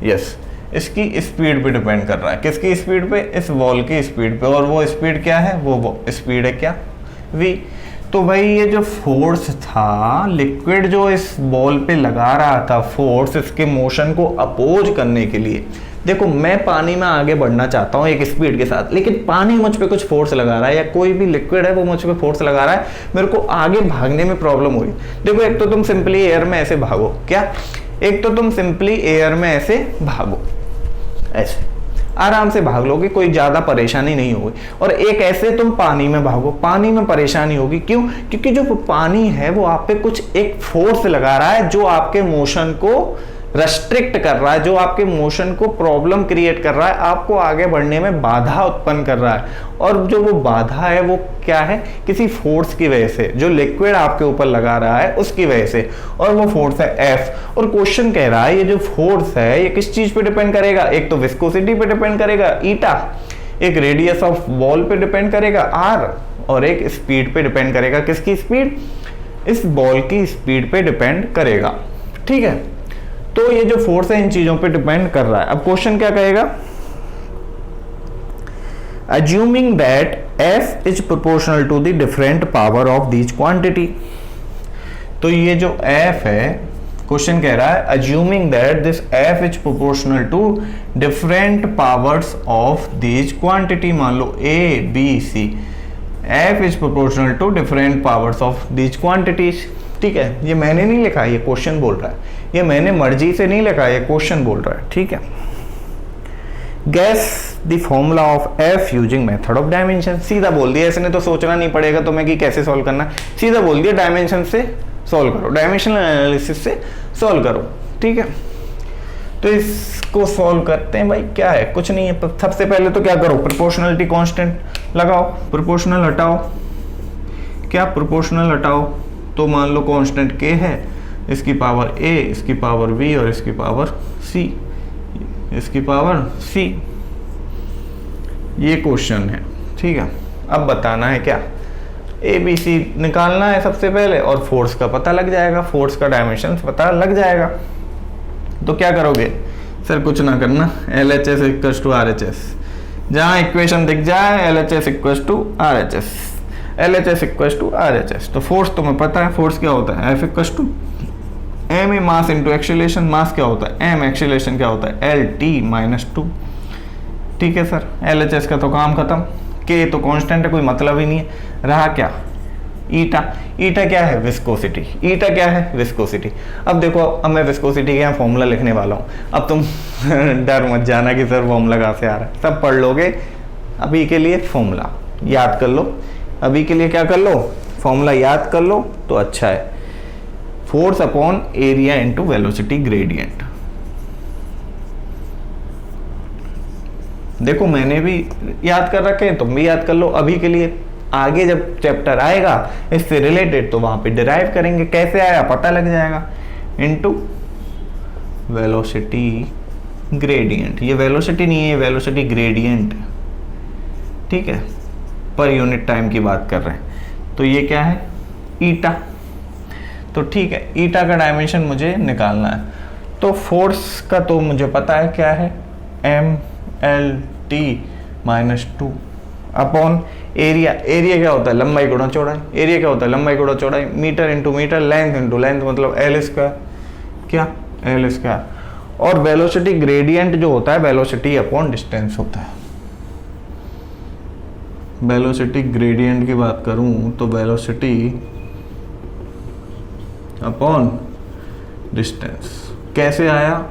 यस, इसकी स्पीड पे डिपेंड कर रहा है। किसकी स्पीड पे? इस बॉल की स्पीड पे, और वो स्पीड क्या है? वो स्पीड है क्या? v। तो भाई ये जो फोर्स था, लिक्विड जो इस बॉल पे लगा रहा था फोर्स, इसके मोशन को अपोज करने के लिए, देखो मैं पानी में आगे बढ़ना चाहता हूँ एक स्पीड के साथ, लेकिन पानी मुझ पे कुछ फोर्स लगा रहा है या कोई भी लिक्विड है वो मुझ पे फोर्स लगा रहा है, मेरे को आगे भागने में प्रॉब्लम हो रही। देखो एक तो तुम सिंपली एयर में ऐसे भागो, क्या, एक तो तुम सिंपली एयर में ऐसे भागो, ऐसे आराम से भाग लोगे, कोई ज्यादा परेशानी नहीं होगी। और एक ऐसे तुम पानी में भागो, पानी में परेशानी होगी, क्यों, क्योंकि जो पानी है वो आप पे कुछ एक फोर्स लगा रहा है जो आपके मोशन को रेस्ट्रिक्ट कर रहा है, जो आपके मोशन को प्रॉब्लम क्रिएट कर रहा है, आपको आगे बढ़ने में बाधा उत्पन्न कर रहा है। और जो वो बाधा है वो क्या है, किसी फोर्स की वजह से, जो लिक्विड आपके ऊपर लगा रहा है उसकी वजह से, और वो फोर्स है एफ। और क्वेश्चन कह रहा है ये जो फोर्स है ये किस चीज पे डिपेंड करेगा, एक तो विस्कोसिटी पे डिपेंड करेगा ईटा, एक रेडियस ऑफ बॉल पे डिपेंड करेगा आर, और एक स्पीड पे डिपेंड करेगा, किसकी स्पीड, इस बॉल की स्पीड पे डिपेंड करेगा। ठीक है, तो ये जो फोर्स है इन चीजों पे डिपेंड कर रहा है। अब क्वेश्चन क्या कहेगा, assuming that f is proportional to the different power of these quantity। तो ये जो f है, क्वेश्चन कह रहा है assuming that this f is proportional to different powers of these quantity, मान लो a b c, f is proportional to different powers of these quantities। ठीक है, ये मैंने नहीं लिखा, ये क्वेश्चन बोल रहा है, ये मैंने मर्जी से नहीं लिखा, ये क्वेश्चन बोल रहा है। ठीक है, gas the formula of F using method of dimension. सीधा बोल दिया, इसने तो सोचना नहीं पड़ेगा तुम्हें कि कैसे सॉल्व करना है, सीधा बोल दिया डायमेंशन से सॉल्व करो, डायमेंशनल एनालिसिस से सॉल्व करो। ठीक है, तो इसको सॉल्व करते हैं भाई। क्या है, कुछ नहीं है, सबसे पहले तो क्या करो, प्रोपोर्शनलिटी कांस्टेंट लगाओ, प्रोपोर्शनल हटाओ, क्या प्रोपोर्शनल हटाओ, तो मान लो कांस्टेंट k है, इसकी पावर a, इसकी पावर b और इसकी पावर c, इसकी पावर c। ये क्वेश्चन है। ठीक है, अब बताना है क्या, a b c निकालना है सबसे पहले, और फोर्स का पता लग जाएगा, फोर्स का डायमेंशन पता लग जाएगा। तो क्या करोगे सर, कुछ ना करना, LHS इक्वल्स टू RHS, जहाँ इक्वेशन दिख जाए LHS equals to RHS, LHS equals to RHS। तो फोर्स तुम्हें पता है, फोर्स क्या होता है, F equals to m mass into acceleration, mass क्या होता है m, एक्सीलरेशन क्या होता है LT-2। ठीक है सर, LHS का तो काम खत्म, k तो कांस्टेंट है, कोई मतलब ही नहीं है, रहा क्या ईटा। ईटा क्या है, विस्कोसिटी, ईटा क्या है, विस्कोसिटी। अब देखो, अब मैं विस्कोसिटी का फॉर्मूला लिखने वाला हूँ, अब तुम डर मत जाना कि सर फॉर्मूला कहाँ से आ रहा है, सब पढ़ लोगे। अभी के लिए फॉर्मूला याद कर लो, अभी के लिए क्या कर लो, फॉर्मूला याद कर लो तो अच्छा है। Force upon area into velocity gradient. देखो मैंने भी याद कर रखे हैं, तुम भी याद कर लो। अभी के लिए आगे जब चैप्टर आएगा इससे रिलेटेड तो वहां पे डिराइव करेंगे, कैसे आया पता लग जाएगा, इनटू वेलोसिटी ग्रेडियंट। ये वेलोसिटी नहीं है, ये वेलोसिटी ग्रेडियंट। ठीक है, पर यूनिट टाइम की बात कर रहे हैं। तो ये क्या है, ईटा। तो ठीक है, ईटा का डायमेंशन मुझे निकालना है। तो फोर्स का तो मुझे पता है क्या है, MLT-2 अपॉन एरिया। एरिया क्या होता है, लंबाई गुणा चौड़ाई। एरिया क्या होता है, लंबाई गुणा चौड़ाई। Metre into metre, length into length, मतलब L स्क्वायर, क्या L स्क्वायर। और वेलोसिटी ग्रेडियंट जो होता है, वेलोसिटी अपॉन डिस्टेंस होता है। वेलोसिटी ग्रेडियंट की बात करूं तो वेलोसिटी अपॉन डिस्टेंस कैसे आया,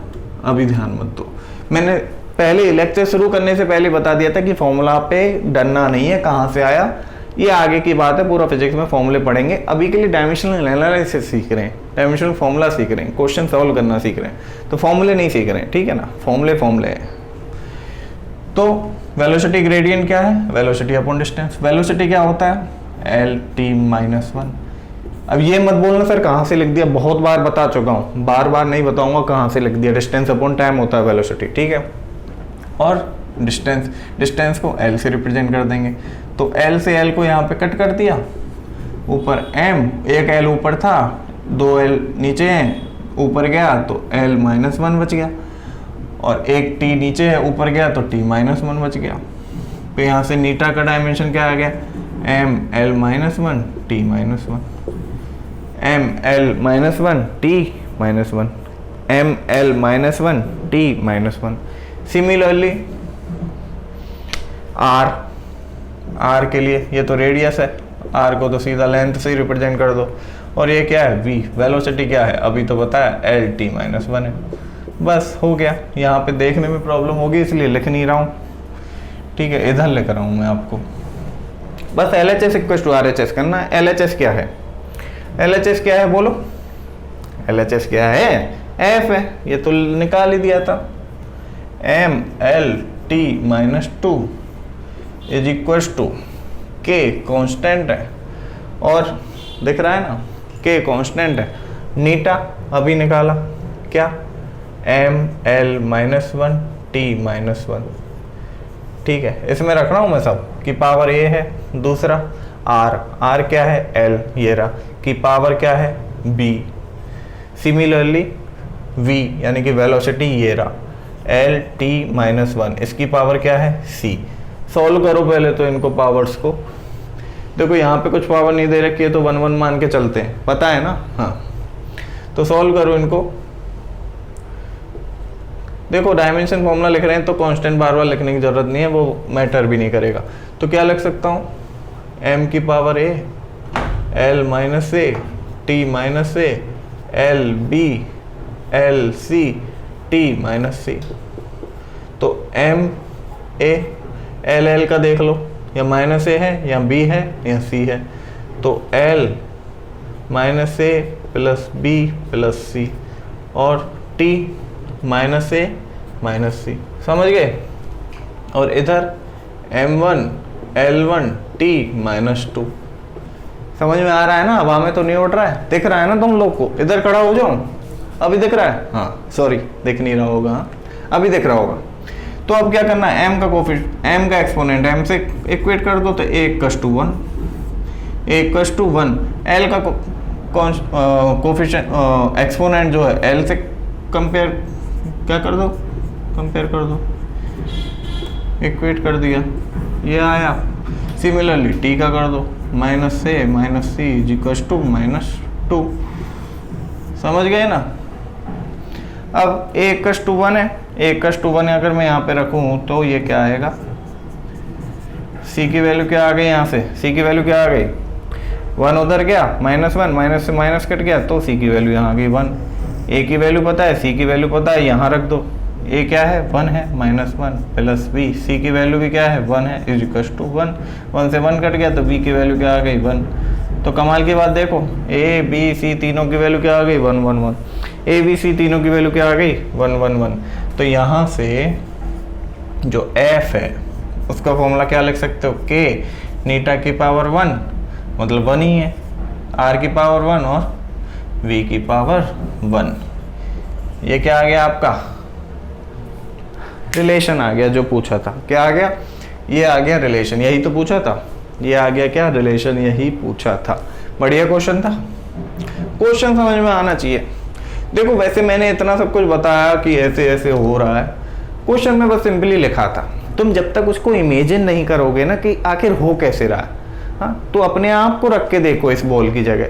अभी ध्यान मत दो। मैंने पहले लेक्चर शुरू करने से पहले बता दिया था कि फॉर्मूला पे डरना नहीं है, कहाँ से आया ये आगे की बात है, पूरा फिजिक्स में फॉर्मूले पढ़ेंगे। अभी के लिए डायमेंशनल एनालिसिस सीख रहे हैं, डायमेंशनल फॉर्मूला सीख रहे हैं, क्वेश्चन सॉल्व करना सीख रहे हैं, तो फॉर्मूले नहीं सीख रहे हैं। ठीक है ना, फॉर्मूले हैं। तो वेलोसिटी ग्रेडियंट क्या है, वेलोसिटी अपॉन डिस्टेंस। वेलोसिटी क्या होता है, LT-1। अब ये मत बोलना सर कहाँ से लिख दिया, बहुत बार बता चुका हूँ, बार बार नहीं बताऊंगा कहाँ से लिख दिया। डिस्टेंस अपॉन टाइम होता है वेलोसिटी। ठीक है, और डिस्टेंस को L से रिप्रेजेंट कर देंगे। तो L से L को यहाँ पे कट कर दिया, ऊपर M, एक L ऊपर था, 2 L नीचे हैं, ऊपर गया तो L-1 बच गया, और एक T नीचे है, ऊपर गया तो T-1 बच गया। तो यहाँ से नीटा का डायमेंशन क्या आ गया, ML-1 T-1, ML-1 T-1, ML-1 T-1, similarly R के लिए ये तो रेडियस है, आर को तो सीधा लेंथ से ही रिप्रेजेंट कर दो, और ये क्या है, वी। वेलोसिटी क्या है, अभी तो बताया LT-1 है। बस हो गया। यहाँ पे देखने में प्रॉब्लम होगी इसलिए लिख नहीं रहा हूँ, ठीक है, इधर लिख रहा हूँ मैं आपको। बस LHS इक्वल टू RHS करना है। LHS क्या है, LHS क्या है बोलो, LHS क्या है, F है, ये तो निकाल ही दिया था। MLT-2 is equal to K constant है, और दिख रहा है ना K कांस्टेंट है, नीटा अभी निकाला क्या, ML-1 T-1, ठीक है। इसमें रख रहा हूँ मैं सब की पावर A है, दूसरा R क्या है, L ये रहा, की पावर क्या है, B। सिमिलरली V यानी कि वेलोसिटी ये रहा, LT-1, इसकी पावर क्या है, C। सॉल्व करो पहले तो इनको पावर्स को। देखो यहाँ पे कुछ पावर नहीं दे रखी है तो 1 1 मान के चलते हैं, पता है ना, हाँ। तो सॉल्व करो इनको। देखो डायमेंशन फॉर्मूला लिख रहे हैं तो कांस्टेंट बार बार लिखने की जरूरत नहीं है, वो मैटर भी नहीं करेगा। तो क्या लिख सकता हूँ, m की power a, L-a, T-a, L-b, L-c, T-c। तो m a, L का देख लो, या -a है या b है या c है, तो L -a plus b plus c, और T -a -c, समझ गए। और इधर M1 L1 T-2, समझ में आ रहा है ना, हवा में तो नहीं उड़ रहा है, दिख रहा है ना तुम लोग को। इधर खड़ा हो जाऊं, अभी दिख रहा है, हाँ सॉरी दिख नहीं रहा होगा, हाँ अभी दिख रहा होगा। तो अब क्या करना है, m का कोफिशिएंट, m का एक्सपोनेंट m से इक्वेट कर दो, तो a=1, a=1। l का कोफिशिएंट एक्सपोनेंट जो है l से कंपेयर क्या कर दो, कंपेयर कर दो, इक्वेट कर दिया, ये आया। सिमिलरली t का कर दो, -a - c -2, समझ गए ना। अब a=1 है, a=1 अगर मैं यहाँ पे रखूँ तो ये क्या आएगा, c की वैल्यू क्या आ गई, यहाँ से c की वैल्यू क्या आ गई, 1 उधर गया, -1, माइनस से माइनस कट गया, तो c की वैल्यू यहाँ आ गई 1। a की वैल्यू पता है, c की वैल्यू पता है, यहाँ रख दो, a क्या है 1 है, -1 प्लस b, c की वैल्यू भी क्या है 1 है, इज इक्वल टू 1, 1 से 1 कट गया तो b की वैल्यू क्या आ गई 1। तो कमाल की बात देखो, a b c तीनों की वैल्यू क्या आ गई 1 1 1, a b c तीनों की वैल्यू क्या आ गई 1 1 1। तो यहाँ से जो f है उसका फॉर्मूला क्या लिख सकते हो, k नीटा की पावर 1, मतलब 1 ही है, r की पावर 1 और v की पावर 1। ये क्या आ गया आपका, रिलेशन आ गया जो पूछा था। क्या आ गया, ये आ गया रिलेशन, यही तो पूछा था, ये आ गया क्या, रिलेशन, यही पूछा था। बढ़िया क्वेश्चन था, क्वेश्चन समझ में आना चाहिए। देखो वैसे मैंने इतना सब कुछ बताया कि ऐसे ऐसे हो रहा है, क्वेश्चन में बस सिंपली लिखा था। तुम जब तक उसको इमेजिन नहीं करोगे ना कि आखिर हो कैसे रहा है, हाँ, तो अपने आप को रख के देखो इस बॉल की जगह,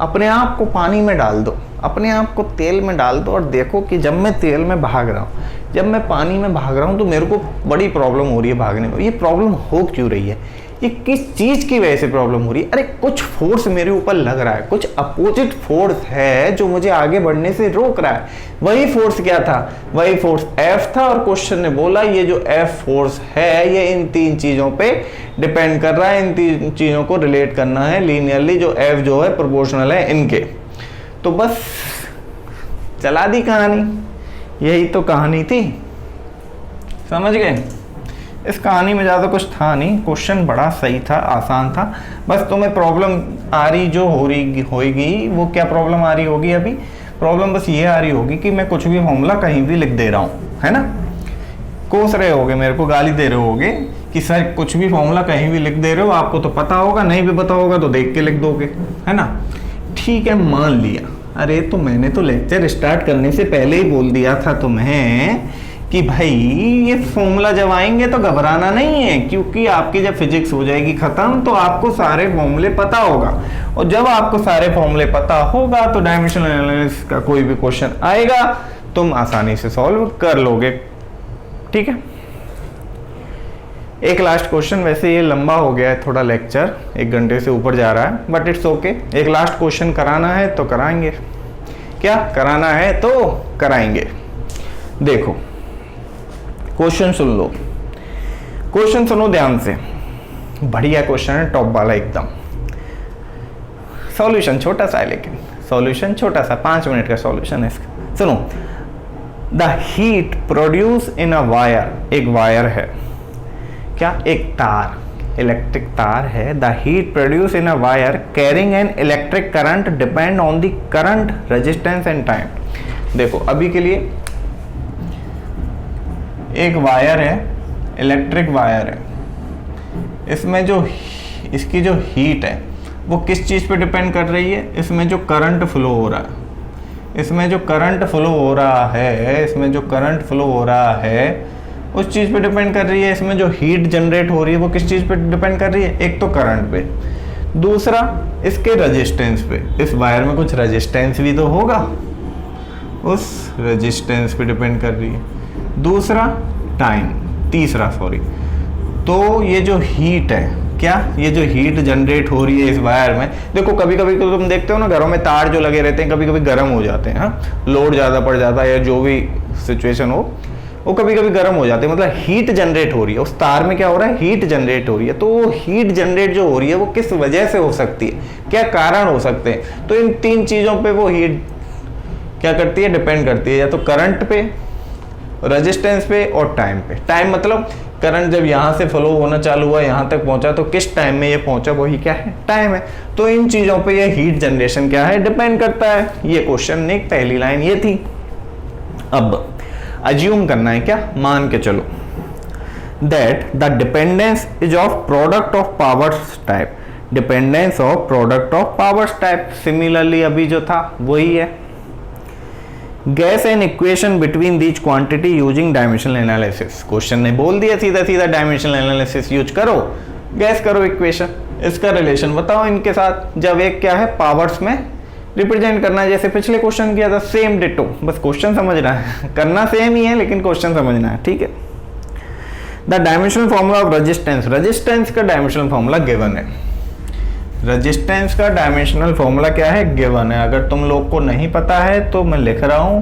अपने आप को पानी में डाल दो, अपने आप को तेल में डाल दो और देखो कि जब मैं तेल में भाग रहा हूँ, जब मैं पानी में भाग रहा हूँ, तो मेरे को बड़ी प्रॉब्लम हो रही है भागने में। ये प्रॉब्लम हो क्यों रही है, ये किस चीज़ की वजह से प्रॉब्लम हो रही है। अरे कुछ फोर्स मेरे ऊपर लग रहा है, कुछ अपोजिट फोर्स है जो मुझे आगे बढ़ने से रोक रहा है। वही फोर्स क्या था, वही फोर्स F था, और क्वेश्चन ने बोला ये जो F फोर्स है ये इन 3 चीज़ों पे डिपेंड कर रहा है, इन 3 चीज़ों को रिलेट करना है लीनियरली, जो F जो है प्रोपोर्शनल है इनके। तो बस चला दी कहानी, यही तो कहानी थी, समझ गए। इस कहानी में ज़्यादा कुछ था नहीं, क्वेश्चन बड़ा सही था, आसान था। बस तुम्हें प्रॉब्लम आ रही जो हो रही होगी, वो क्या प्रॉब्लम आ रही होगी, अभी प्रॉब्लम बस ये आ रही होगी कि मैं कुछ भी फॉर्मूला कहीं भी लिख दे रहा हूँ, है ना। कोस रहे होगे, मेरे को गाली दे रहे होगे कि सर कुछ भी फॉर्मूला कहीं भी लिख दे रहे हो, आपको तो पता होगा, नहीं भी पता होगा तो देख के लिख दोगे, है ना। ठीक है, मान लिया। अरे तो मैंने तो लेक्चर स्टार्ट करने से पहले ही बोल दिया था तुम्हें कि भाई ये फॉर्मूला जब आएंगे तो घबराना नहीं है, क्योंकि आपकी जब फिजिक्स हो जाएगी खत्म तो आपको सारे फॉर्मूले पता होगा, और जब आपको सारे फॉर्मूले पता होगा तो डायमेंशनल एनालिसिस का कोई भी क्वेश्चन आएगा तुम आसानी से सॉल्व कर लोगे। ठीक है। एक लास्ट क्वेश्चन, वैसे ये लंबा हो गया है थोड़ा लेक्चर, 1 घंटे से ऊपर जा रहा है, बट इट्स ओके। एक लास्ट क्वेश्चन कराना है तो कराएंगे, क्या कराना है तो कराएंगे। देखो क्वेश्चन सुन लो, क्वेश्चन सुनो ध्यान से, बढ़िया क्वेश्चन है, टॉप वाला एकदम। सॉल्यूशन छोटा सा है, लेकिन सॉल्यूशन छोटा सा, 5 मिनट का सॉल्यूशन है इसका। सुनो, the heat produce in a wire, एक वायर है क्या, एक तार, इलेक्ट्रिक तार है। The heat produce in a wire carrying an electric current depend on the current, resistance and time. देखो अभी के लिए एक वायर है, इलेक्ट्रिक वायर है, इसमें जो इसकी जो हीट है वो किस चीज़ पे डिपेंड कर रही है, इसमें जो करंट फ्लो हो रहा है, इसमें जो करंट फ्लो हो रहा है, इसमें जो करंट फ्लो हो रहा है उस चीज़ पे डिपेंड कर रही है। इसमें जो हीट जनरेट हो रही है वो किस चीज़ पे डिपेंड कर रही है, एक तो करंट पे, दूसरा इसके रेजिस्टेंस पे, इस वायर में कुछ रेजिस्टेंस भी तो होगा, उस रेजिस्टेंस पे डिपेंड कर रही है, दूसरा टाइम, तीसरा सॉरी। तो ये जो हीट है क्या, ये जो हीट जनरेट हो रही है इस वायर में, देखो कभी कभी तो तुम देखते हो ना घरों में तार जो लगे रहते हैं कभी कभी गर्म हो जाते हैं, हाँ लोड ज़्यादा पड़ जाता है या जो भी सिचुएशन हो वो कभी कभी गर्म हो जाते हैं, मतलब हीट जनरेट हो रही है उस तार में, क्या हो रहा है, हीट जनरेट हो रही है। तो हीट जनरेट जो हो रही है वो किस वजह से हो सकती है, क्या कारण हो सकते हैं, तो इन 3 चीज़ों पे वो हीट क्या करती है, डिपेंड करती है, या तो करंट पे, रेजिस्टेंस पे और टाइम पे। टाइम मतलब करंट जब यहाँ से फ्लो होना चालू हुआ यहाँ तक पहुँचा तो किस टाइम में ये पहुँचा, वही क्या है, टाइम है। तो इन चीज़ों पे ये हीट जनरेशन क्या है, डिपेंड करता है। ये क्वेश्चन ने पहली लाइन ये थी। अब अज्यूम करना है, क्या मान के चलो, that the dependence is of product of powers type, dependence of product of powers type. Similarly अभी जो था वही है, gas an equation between these quantity using dimensional analysis. Question ने बोल दिया सीधा सीधा डायमेंशनल एनालिसिस यूज करो, गैस करो इक्वेशन, इसका रिलेशन बताओ इनके साथ। जब एक क्या है पावर्स में रिप्रेजेंट करना है, जैसे पिछले क्वेश्चन किया था, सेम डिटो, बस क्वेश्चन समझना है, करना सेम ही है लेकिन क्वेश्चन समझना है, ठीक है। The dimensional formula of resistance, resistance का डायमेंशनल फॉर्मूला गिवन है, रेजिस्टेंस का डायमेंशनल फॉर्मूला क्या है, गिवन है। अगर तुम लोग को नहीं पता है तो मैं लिख रहा हूं,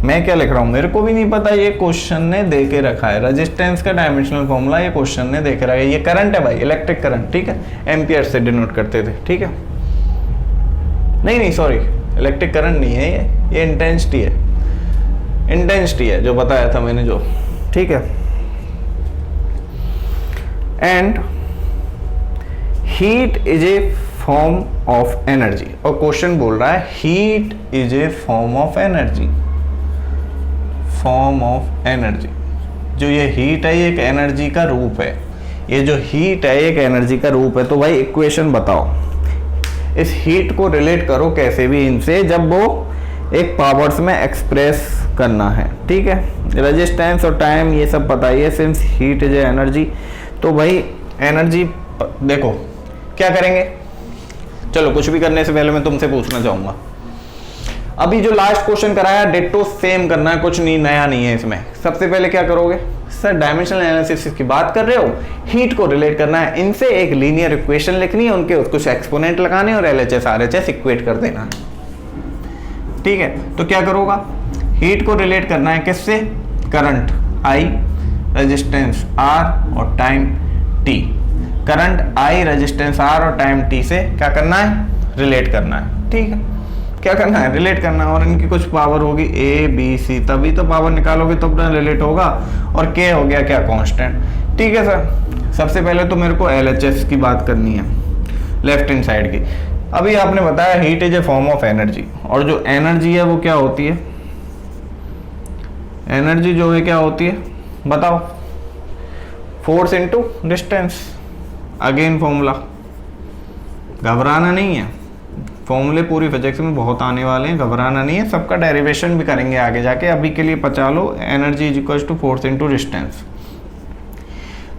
मैं क्या लिख रहा हूं, मेरे को भी नहीं पता, ये क्वेश्चन ने दे के रखा है। रेजिस्टेंस का डायमेंशनल फॉर्मूला ये क्वेश्चन ने दे के रखा है। ये करंट है भाई, इलेक्ट्रिक करंट, ठीक है, एम्पियर से डिनोट करते थे, ठीक है, नहीं सॉरी, इलेक्ट्रिक करंट नहीं है ये इंटेंसिटी है, इंटेंसिटी है जो बताया था मैंने जो, ठीक है। And heat is a form of energy, और क्वेश्चन बोल रहा है heat is a form of energy, form of energy. जो ये हीट है ये एक एनर्जी का रूप है, ये जो हीट है एक एनर्जी का रूप है। तो भाई इक्वेशन बताओ, इस हीट को रिलेट करो कैसे भी इनसे, जब वो एक पावर्स में एक्सप्रेस करना है, ठीक है। रेजिस्टेंस और टाइम ये सब बताइए, सिंस हीट इज एनर्जी। तो भाई एनर्जी देखो क्या करेंगे, चलो कुछ भी करने से पहले मैं तुमसे पूछना चाहूंगा, अभी जो लास्ट क्वेश्चन कराया डिट्टो सेम करना है, कुछ नहीं नया नहीं है इसमें। सबसे पहले क्या करोगे, सर डायमेंशनल एनालिसिस की बात कर रहे हो, हीट को रिलेट करना है, इनसे एक लीनियर इक्वेशन लिखनी है, उनके कुछ एक्सपोनेंट लगाने और LHS RHS इक्वेट कर देना, ठीक है। तो क्या करोगा, हीट को रिलेट करना है किससे, करंट I, रेजिस्टेंस R और time T। Current I, resistance R और टाइम T से क्या करना है, रिलेट करना है, ठीक है। क्या करना है, रिलेट करना है, और इनकी कुछ पावर होगी A B C, तभी तो पावर निकालोगे तो अपना रिलेट होगा, और K हो गया क्या, कांस्टेंट, ठीक है सर। सबसे पहले तो मेरे को LHS की बात करनी है, लेफ्ट हैंड साइड की। अभी आपने बताया heat is a form of energy, और जो एनर्जी है वो क्या होती है, एनर्जी जो है क्या होती है बताओ, force into distance. Again formula, घबराना नहीं है, फॉर्मूले पूरी फिजिक्स में बहुत आने वाले हैं, घबराना नहीं है, सबका डेरिवेशन भी करेंगे आगे जाके, अभी के लिए पचा लो, energy is equal to force into distance.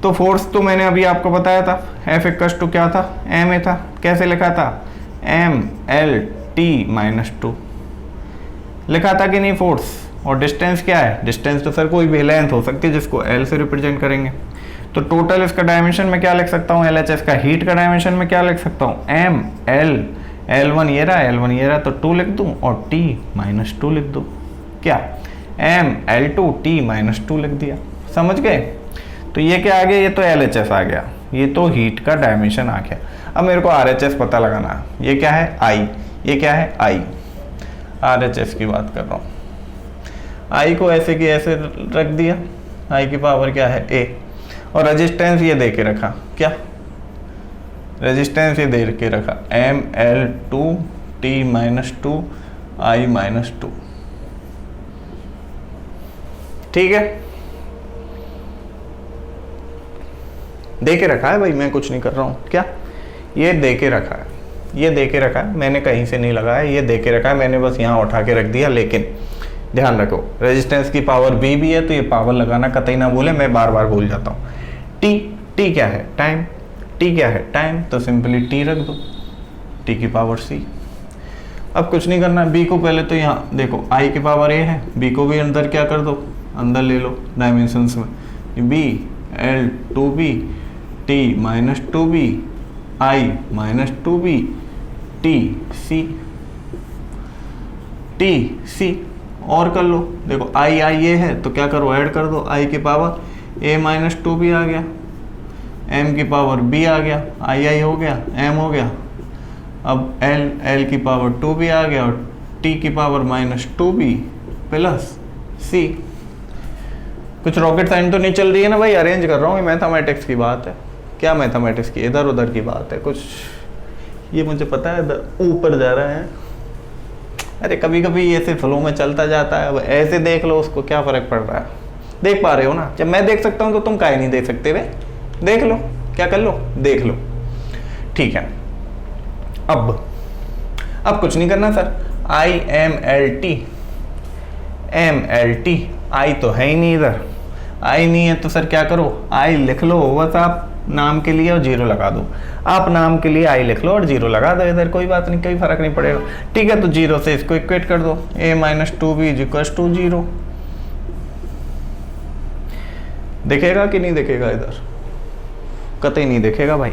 तो फोर्स तो मैंने अभी आपको बताया था, F इक्वल टू क्या था, M था, कैसे लिखा था, M L T -2 लिखा था कि नहीं, फोर्स और डिस्टेंस क्या है, डिस्टेंस तो सर कोई भी लेंथ हो सकती है जिसको एल से रिप्रेजेंट करेंगे। तो टोटल इसका डायमेंशन में क्या लिख सकता हूँ, LHS का हीट का डायमेंशन में क्या लिख सकता हूँ, M L L1 ये रहा, L1 ये रहा, तो 2 लिख दूँ और T - 2 लिख दूँ। क्या M L2 T - 2 लिख दिया। समझ गए। तो ये क्या आ गया, ये तो LHS आ गया, ये तो हीट का डायमेंशन आ गया। अब मेरे को RHS पता लगाना है। ये क्या है I, ये क्या है I, RHS की बात कर रहा हूँ। I को ऐसे की ऐसे रख दिया, I की पावर क्या है A, और रेजिस्टेंस ये दे के रखा, क्या रेजिस्टेंस ये दे के रखा M L2 T - 2 I - 2। ठीक है, दे के रखा है भाई, मैं कुछ नहीं कर रहा हूँ। क्या ये दे के रखा है, ये दे के रखा है, मैंने कहीं से नहीं लगाया, ये दे के रखा है, मैंने बस यहाँ उठा के रख दिया। लेकिन ध्यान रखो रेजिस्टेंस की पावर B भी है, तो ये पावर लगाना कतई ना भूले, मैं बार बार भूल जाता हूँ। T क्या है, टाइम, T क्या है, टाइम, तो सिंपली T रख दो, T की पावर C। अब कुछ नहीं करना, B को पहले तो यहाँ देखो I की पावर A है, B को भी अंदर क्या कर दो, अंदर ले लो डायमेंशंस में, B L2B T - 2B I - 2B T C और कर लो। देखो I ये है तो क्या करो, ऐड कर दो, I की पावर A - 2B आ गया, M की पावर B आ गया, I हो गया, M हो गया, अब L की पावर 2B आ गया, और T की पावर -2B प्लस C। कुछ रॉकेट साइंस तो नहीं चल रही है ना भाई, अरेंज कर रहा हूँ, मैथमेटिक्स की बात है। क्या मैथमेटिक्स की, इधर उधर की बात है कुछ, ये मुझे पता है इधर ऊपर जा रहा है। अरे कभी कभी ऐसे फ्लो में चलता जाता है, अब ऐसे देख लो, उसको क्या फ़र्क पड़ रहा है। देख पा रहे हो ना, जब मैं देख सकता हूँ तो तुम काहे नहीं देख सकते वे, देख लो, क्या कर लो, देख लो। ठीक है, अब कुछ नहीं करना सर, MLT I तो है ही नहीं इधर, I नहीं है तो सर क्या करो, I लिख लो, बस आप नाम के लिए और 0 लगा दो, आप नाम के लिए I लिख लो और 0 लगा दो इधर, कोई बात नहीं, कोई फर्क नहीं पड़ेगा। ठीक है, तो 0 से इसको इक्वेट कर दो, A - 2B = 0। दिखेगा कि नहीं दिखेगा, इधर कतई नहीं दिखेगा भाई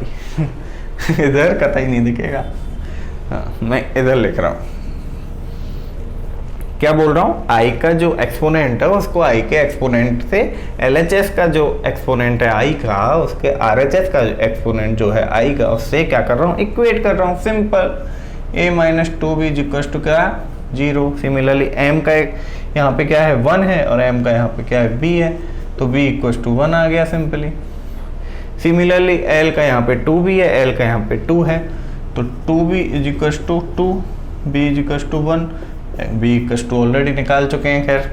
इधर कतई नहीं दिखेगा। हाँ, मैं इधर लिख रहा हूँ, क्या बोल रहा हूँ, I का जो एक्सपोनेंट है उसको I के एक्सपोनेंट से, LHS का जो एक्सपोनेंट है I का, उसके RHS का एक्सपोनेंट जो है I का, उससे क्या कर रहा हूँ, इक्वेट कर रहा हूँ, सिंपल। A - 2B = क्या, 0। सिमिलरली M का यहाँ पे क्या है, 1 है, और M का यहाँ पे क्या है, B है, तो B = 1 आ गया सिंपली। सिमिलरली L का यहाँ पे 2B है, L का यहाँ पे 2 है, तो 2B = 2, B = 1, B ऑलरेडी निकाल चुके हैं, खैर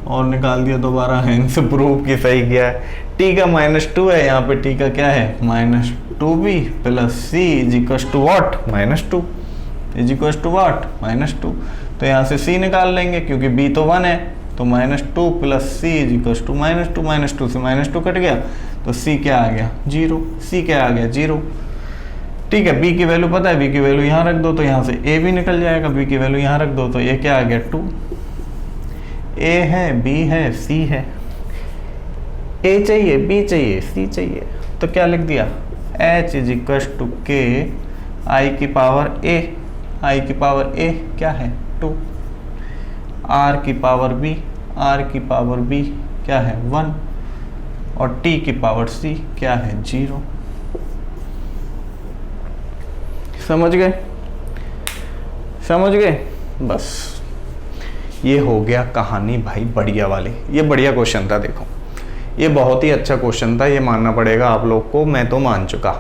और निकाल दिया दोबारा, हैंस प्रूव की सही किया है। T का -2 है, यहाँ पे T का क्या है, -2B प्लस C = what, -2 -2। तो यहाँ से C निकाल लेंगे क्योंकि B तो 1 है, तो -2 प्लस C = -2 से -2 कट गया, तो C क्या आ गया, 0। C क्या आ गया, 0। ठीक है, B की वैल्यू पता है, B की वैल्यू यहाँ रख दो, तो यहाँ से A भी निकल जाएगा, B की वैल्यू यहाँ रख दो, तो ये क्या आ गया, 2। A है, B है, C है, A चाहिए, B चाहिए, C चाहिए, तो क्या लिख दिया, H = K I की पावर A, I की पावर A क्या है, 2, R की पावर B, R की पावर B क्या है, 1, और T की पावर C क्या है, 0। समझ गए, समझ गए, बस ये हो गया कहानी भाई, बढ़िया वाली। ये बढ़िया क्वेश्चन था, देखो ये बहुत ही अच्छा क्वेश्चन था, ये मानना पड़ेगा आप लोग को, मैं तो मान चुका।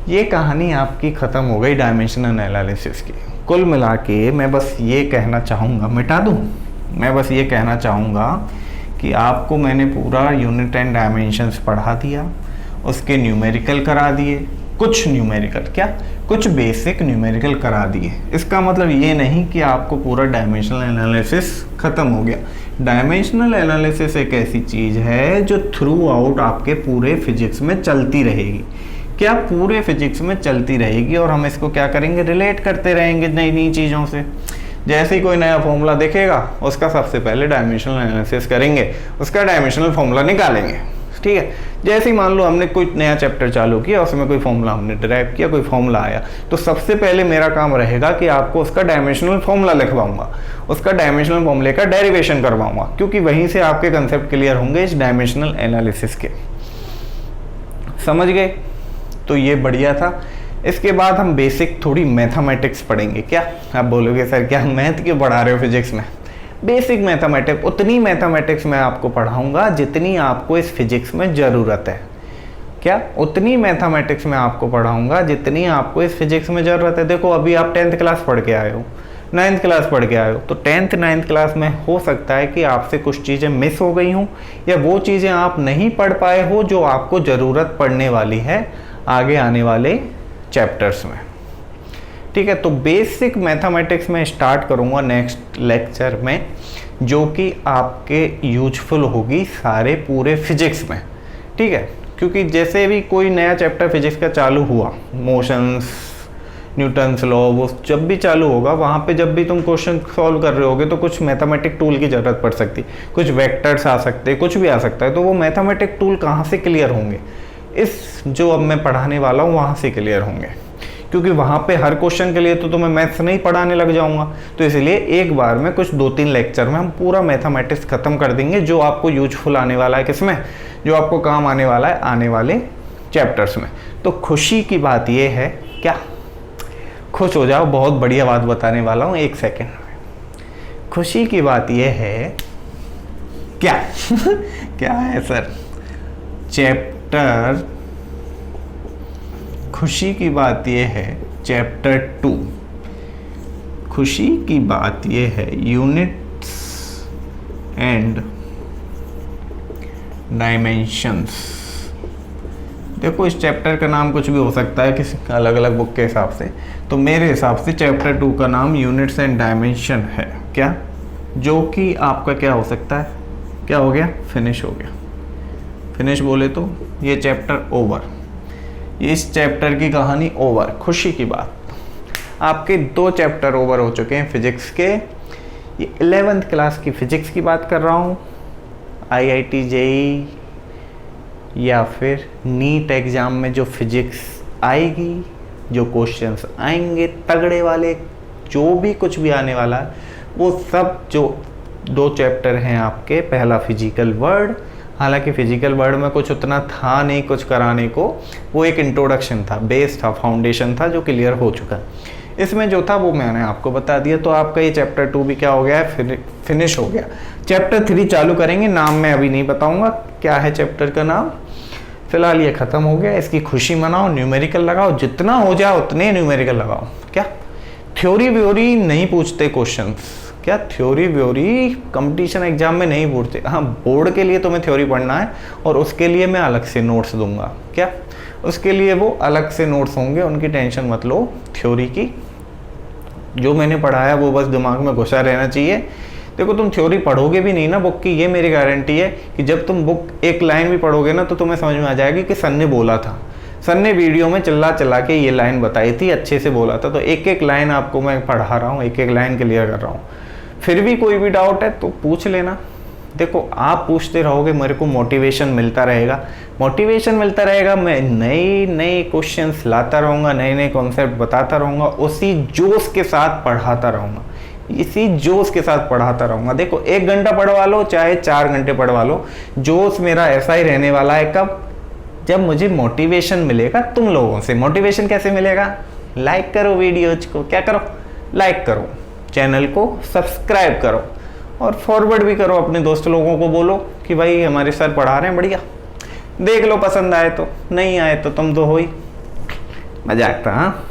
ये कहानी आपकी ख़त्म हो गई डायमेंशनल एनालिसिस की। कुल मिला के मैं बस ये कहना चाहूँगा, मिटा दूँ, मैं बस ये कहना चाहूँगा कि आपको मैंने पूरा यूनिट एंड डायमेंशंस पढ़ा दिया, उसके न्यूमेरिकल करा दिए, कुछ न्यूमेरिकल क्या, कुछ बेसिक न्यूमेरिकल करा दिए। इसका मतलब ये नहीं कि आपको पूरा डायमेंशनल एनालिसिस ख़त्म हो गया। डायमेंशनल एनालिसिस एक ऐसी चीज़ है जो थ्रू आउट आपके पूरे फिजिक्स में चलती रहेगी। क्या पूरे फिजिक्स में चलती रहेगी, और हम इसको क्या करेंगे, रिलेट करते रहेंगे नई नई चीज़ों से। जैसे ही कोई नया फॉर्मूला देखेगा उसका सबसे पहले डायमेंशनल एनालिसिस करेंगे, उसका डायमेंशनल फॉर्मूला निकालेंगे। ठीक है, जैसे ही मान लो हमने कोई नया चैप्टर चालू किया, उसमें कोई फॉर्मूला हमने डिराइव किया, कोई फॉर्मूला आया, तो सबसे पहले मेरा काम रहेगा कि आपको उसका डायमेंशनल फॉर्मूला लिखवाऊंगा, उसका डायमेंशनल फॉर्मूले का डेरिवेशन करवाऊंगा, क्योंकि वहीं से आपके कंसेप्ट क्लियर होंगे इस डायमेंशनल एनालिसिस के। समझ गए? तो ये बढ़िया था। इसके बाद हम बेसिक थोड़ी मैथमेटिक्स पढ़ेंगे। क्या आप बोलोगे सर क्या मैथ क्यों पढ़ा रहे हो फिजिक्स में? बेसिक मैथमेटिक्स, उतनी मैथमेटिक्स मैं आपको पढ़ाऊंगा जितनी आपको इस फिजिक्स में ज़रूरत है। क्या? उतनी मैथमेटिक्स मैं आपको पढ़ाऊंगा जितनी आपको इस फिजिक्स में ज़रूरत है। देखो अभी आप 10th क्लास पढ़ के आए हो, 9th क्लास पढ़ के आए हो, तो 10th 9th क्लास में हो सकता है कि आपसे कुछ चीज़ें मिस हो गई हों, या वो चीज़ें आप नहीं पढ़ पाए हो जो आपको ज़रूरत पड़ने वाली है आगे आने वाले चैप्टर्स में। ठीक है, तो बेसिक मैथमेटिक्स में स्टार्ट करूंगा नेक्स्ट लेक्चर में, जो कि आपके यूजफुल होगी सारे पूरे फिजिक्स में। ठीक है, क्योंकि जैसे भी कोई नया चैप्टर फिजिक्स का चालू हुआ, मोशंस, न्यूटन्स लॉ, वो जब भी चालू होगा वहाँ पे जब भी तुम क्वेश्चन सॉल्व कर रहे होगे तो कुछ मैथमेटिक टूल की ज़रूरत पड़ सकती, कुछ वेक्टर्स आ सकते, कुछ भी आ सकता है। तो वो मैथमेटिक टूल कहाँ से क्लियर होंगे? इस जो अब मैं पढ़ाने वाला हूँ वहाँ से क्लियर होंगे, क्योंकि वहाँ पे हर क्वेश्चन के लिए तो मैं मैथ्स नहीं पढ़ाने लग जाऊँगा। तो इसलिए एक बार में कुछ 2-3 लेक्चर में हम पूरा मैथमेटिक्स ख़त्म कर देंगे, जो आपको यूजफुल आने वाला है किसमें, जो आपको काम आने वाला है आने वाले चैप्टर्स में। तो खुशी की बात ये है, क्या खुश हो जाओ, बहुत बढ़िया बात बताने वाला हूँ, 1 सेकेंड में। खुशी की बात ये है, क्या क्या है सर? चैप्टर, खुशी की बात यह है चैप्टर 2, खुशी की बात यह है यूनिट्स एंड डायमेंशंस। देखो इस चैप्टर का नाम कुछ भी हो सकता है किसी अलग अलग बुक के हिसाब से, तो मेरे हिसाब से चैप्टर 2 का नाम यूनिट्स एंड डायमेंशन है। क्या? जो कि आपका क्या हो सकता है, क्या हो गया? फिनिश हो गया। फिनिश बोले तो ये चैप्टर ओवर, इस चैप्टर की कहानी ओवर। खुशी की बात, आपके 2 चैप्टर ओवर हो चुके हैं फिजिक्स के। ये 11th क्लास की फिजिक्स की बात कर रहा हूँ, IIT JEE या फिर नीट एग्ज़ाम में जो फिजिक्स आएगी, जो क्वेश्चंस आएंगे तगड़े वाले, जो भी कुछ भी आने वाला है, वो सब जो 2 चैप्टर हैं आपके। पहला फिजिकल वर्ड, हालांकि फिजिकल वर्ड में कुछ उतना था नहीं कुछ कराने को, वो एक इंट्रोडक्शन था, बेस था, फाउंडेशन था, जो क्लियर हो चुका। इसमें जो था वो मैंने आपको बता दिया। तो आपका ये चैप्टर 2 भी क्या हो गया है, फिनिश हो गया। चैप्टर 3 चालू करेंगे, नाम मैं अभी नहीं बताऊंगा क्या है चैप्टर का नाम। फिलहाल ये खत्म हो गया, इसकी खुशी मनाओ, न्यूमेरिकल लगाओ, जितना हो जाए उतने न्यूमेरिकल लगाओ। क्या थ्योरी व्योरी नहीं पूछते क्वेश्चंस, क्या थ्योरी व्योरी कंपटीशन एग्जाम में नहीं पूछते। हाँ, बोर्ड के लिए तुम्हें थ्योरी पढ़ना है और उसके लिए मैं अलग से नोट्स दूंगा। क्या? उसके लिए वो अलग से नोट्स होंगे, उनकी टेंशन मत लो। थ्योरी की जो मैंने पढ़ाया वो बस दिमाग में घुसा रहना चाहिए। देखो तुम थ्योरी पढ़ोगे भी नहीं ना बुक की, ये मेरी गारंटी है कि जब तुम बुक एक लाइन भी पढ़ोगे ना तो तुम्हें समझ में आ जाएगी कि सर ने बोला था, सर ने वीडियो में चिल्ला चिल्ला के ये लाइन बताई थी, अच्छे से बोला था। तो एक एक लाइन आपको मैं पढ़ा रहा हूँ, एक एक लाइन क्लियर कर रहा हूँ। फिर भी कोई भी डाउट है तो पूछ लेना। देखो आप पूछते रहोगे, मेरे को मोटिवेशन मिलता रहेगा, मोटिवेशन मिलता रहेगा, मैं नए नए क्वेश्चंस लाता रहूँगा, नए नए कॉन्सेप्ट बताता रहूँगा, उसी जोश के साथ पढ़ाता रहूँगा, इसी जोश के साथ पढ़ाता रहूँगा। देखो 1 घंटा पढ़वा लो चाहे 4 घंटे पढ़वा लो, जोश मेरा ऐसा ही रहने वाला है। कब? जब मुझे मोटिवेशन मिलेगा तुम लोगों से। मोटिवेशन कैसे मिलेगा? लाइक करो वीडियोज को, क्या करो? लाइक करो, चैनल को सब्सक्राइब करो और फॉरवर्ड भी करो अपने दोस्त लोगों को, बोलो कि भाई हमारे सर पढ़ा रहे हैं बढ़िया, देख लो, पसंद आए तो, नहीं आए तो तुम तो हो ही। मजाक था। हाँ,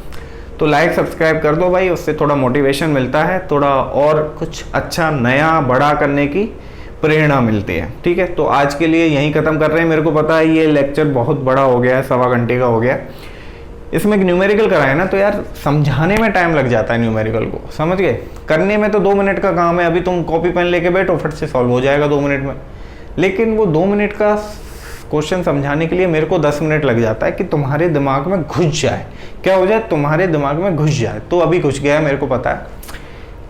तो लाइक सब्सक्राइब कर दो भाई, उससे थोड़ा मोटिवेशन मिलता है, थोड़ा और कुछ अच्छा नया बड़ा करने की प्रेरणा मिलती है। ठीक है, तो आज के लिए यहीं ख़त्म कर रहे हैं। मेरे को पता है ये लेक्चर बहुत बड़ा हो गया है, 1.25 घंटे का हो गया। इसमें न्यूमेरिकल कराए ना तो यार समझाने में टाइम लग जाता है, न्यूमेरिकल को समझ गए। करने में तो 2 मिनट का काम है, अभी तुम कॉपी पेन लेके बैठो, फट से सॉल्व हो जाएगा 2 मिनट में। लेकिन वो 2 मिनट का क्वेश्चन समझाने के लिए मेरे को 10 मिनट लग जाता है कि तुम्हारे दिमाग में घुस जाए। क्या हो जाए? तुम्हारे दिमाग में घुस जाए। तो अभी घुस गया है, मेरे को पता है।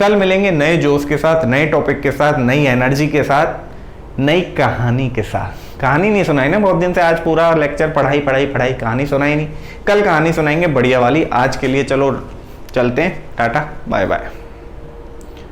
कल मिलेंगे नए जोश के साथ, नए टॉपिक के साथ, नई एनर्जी के साथ, नई कहानी के साथ। कहानी नहीं सुनाई ना बहुत दिन से, आज पूरा लेक्चर पढ़ाई पढ़ाई पढ़ाई, कहानी सुनाई नहीं। कल कहानी सुनाएंगे बढ़िया वाली। आज के लिए चलो चलते हैं, टाटा बाय बाय।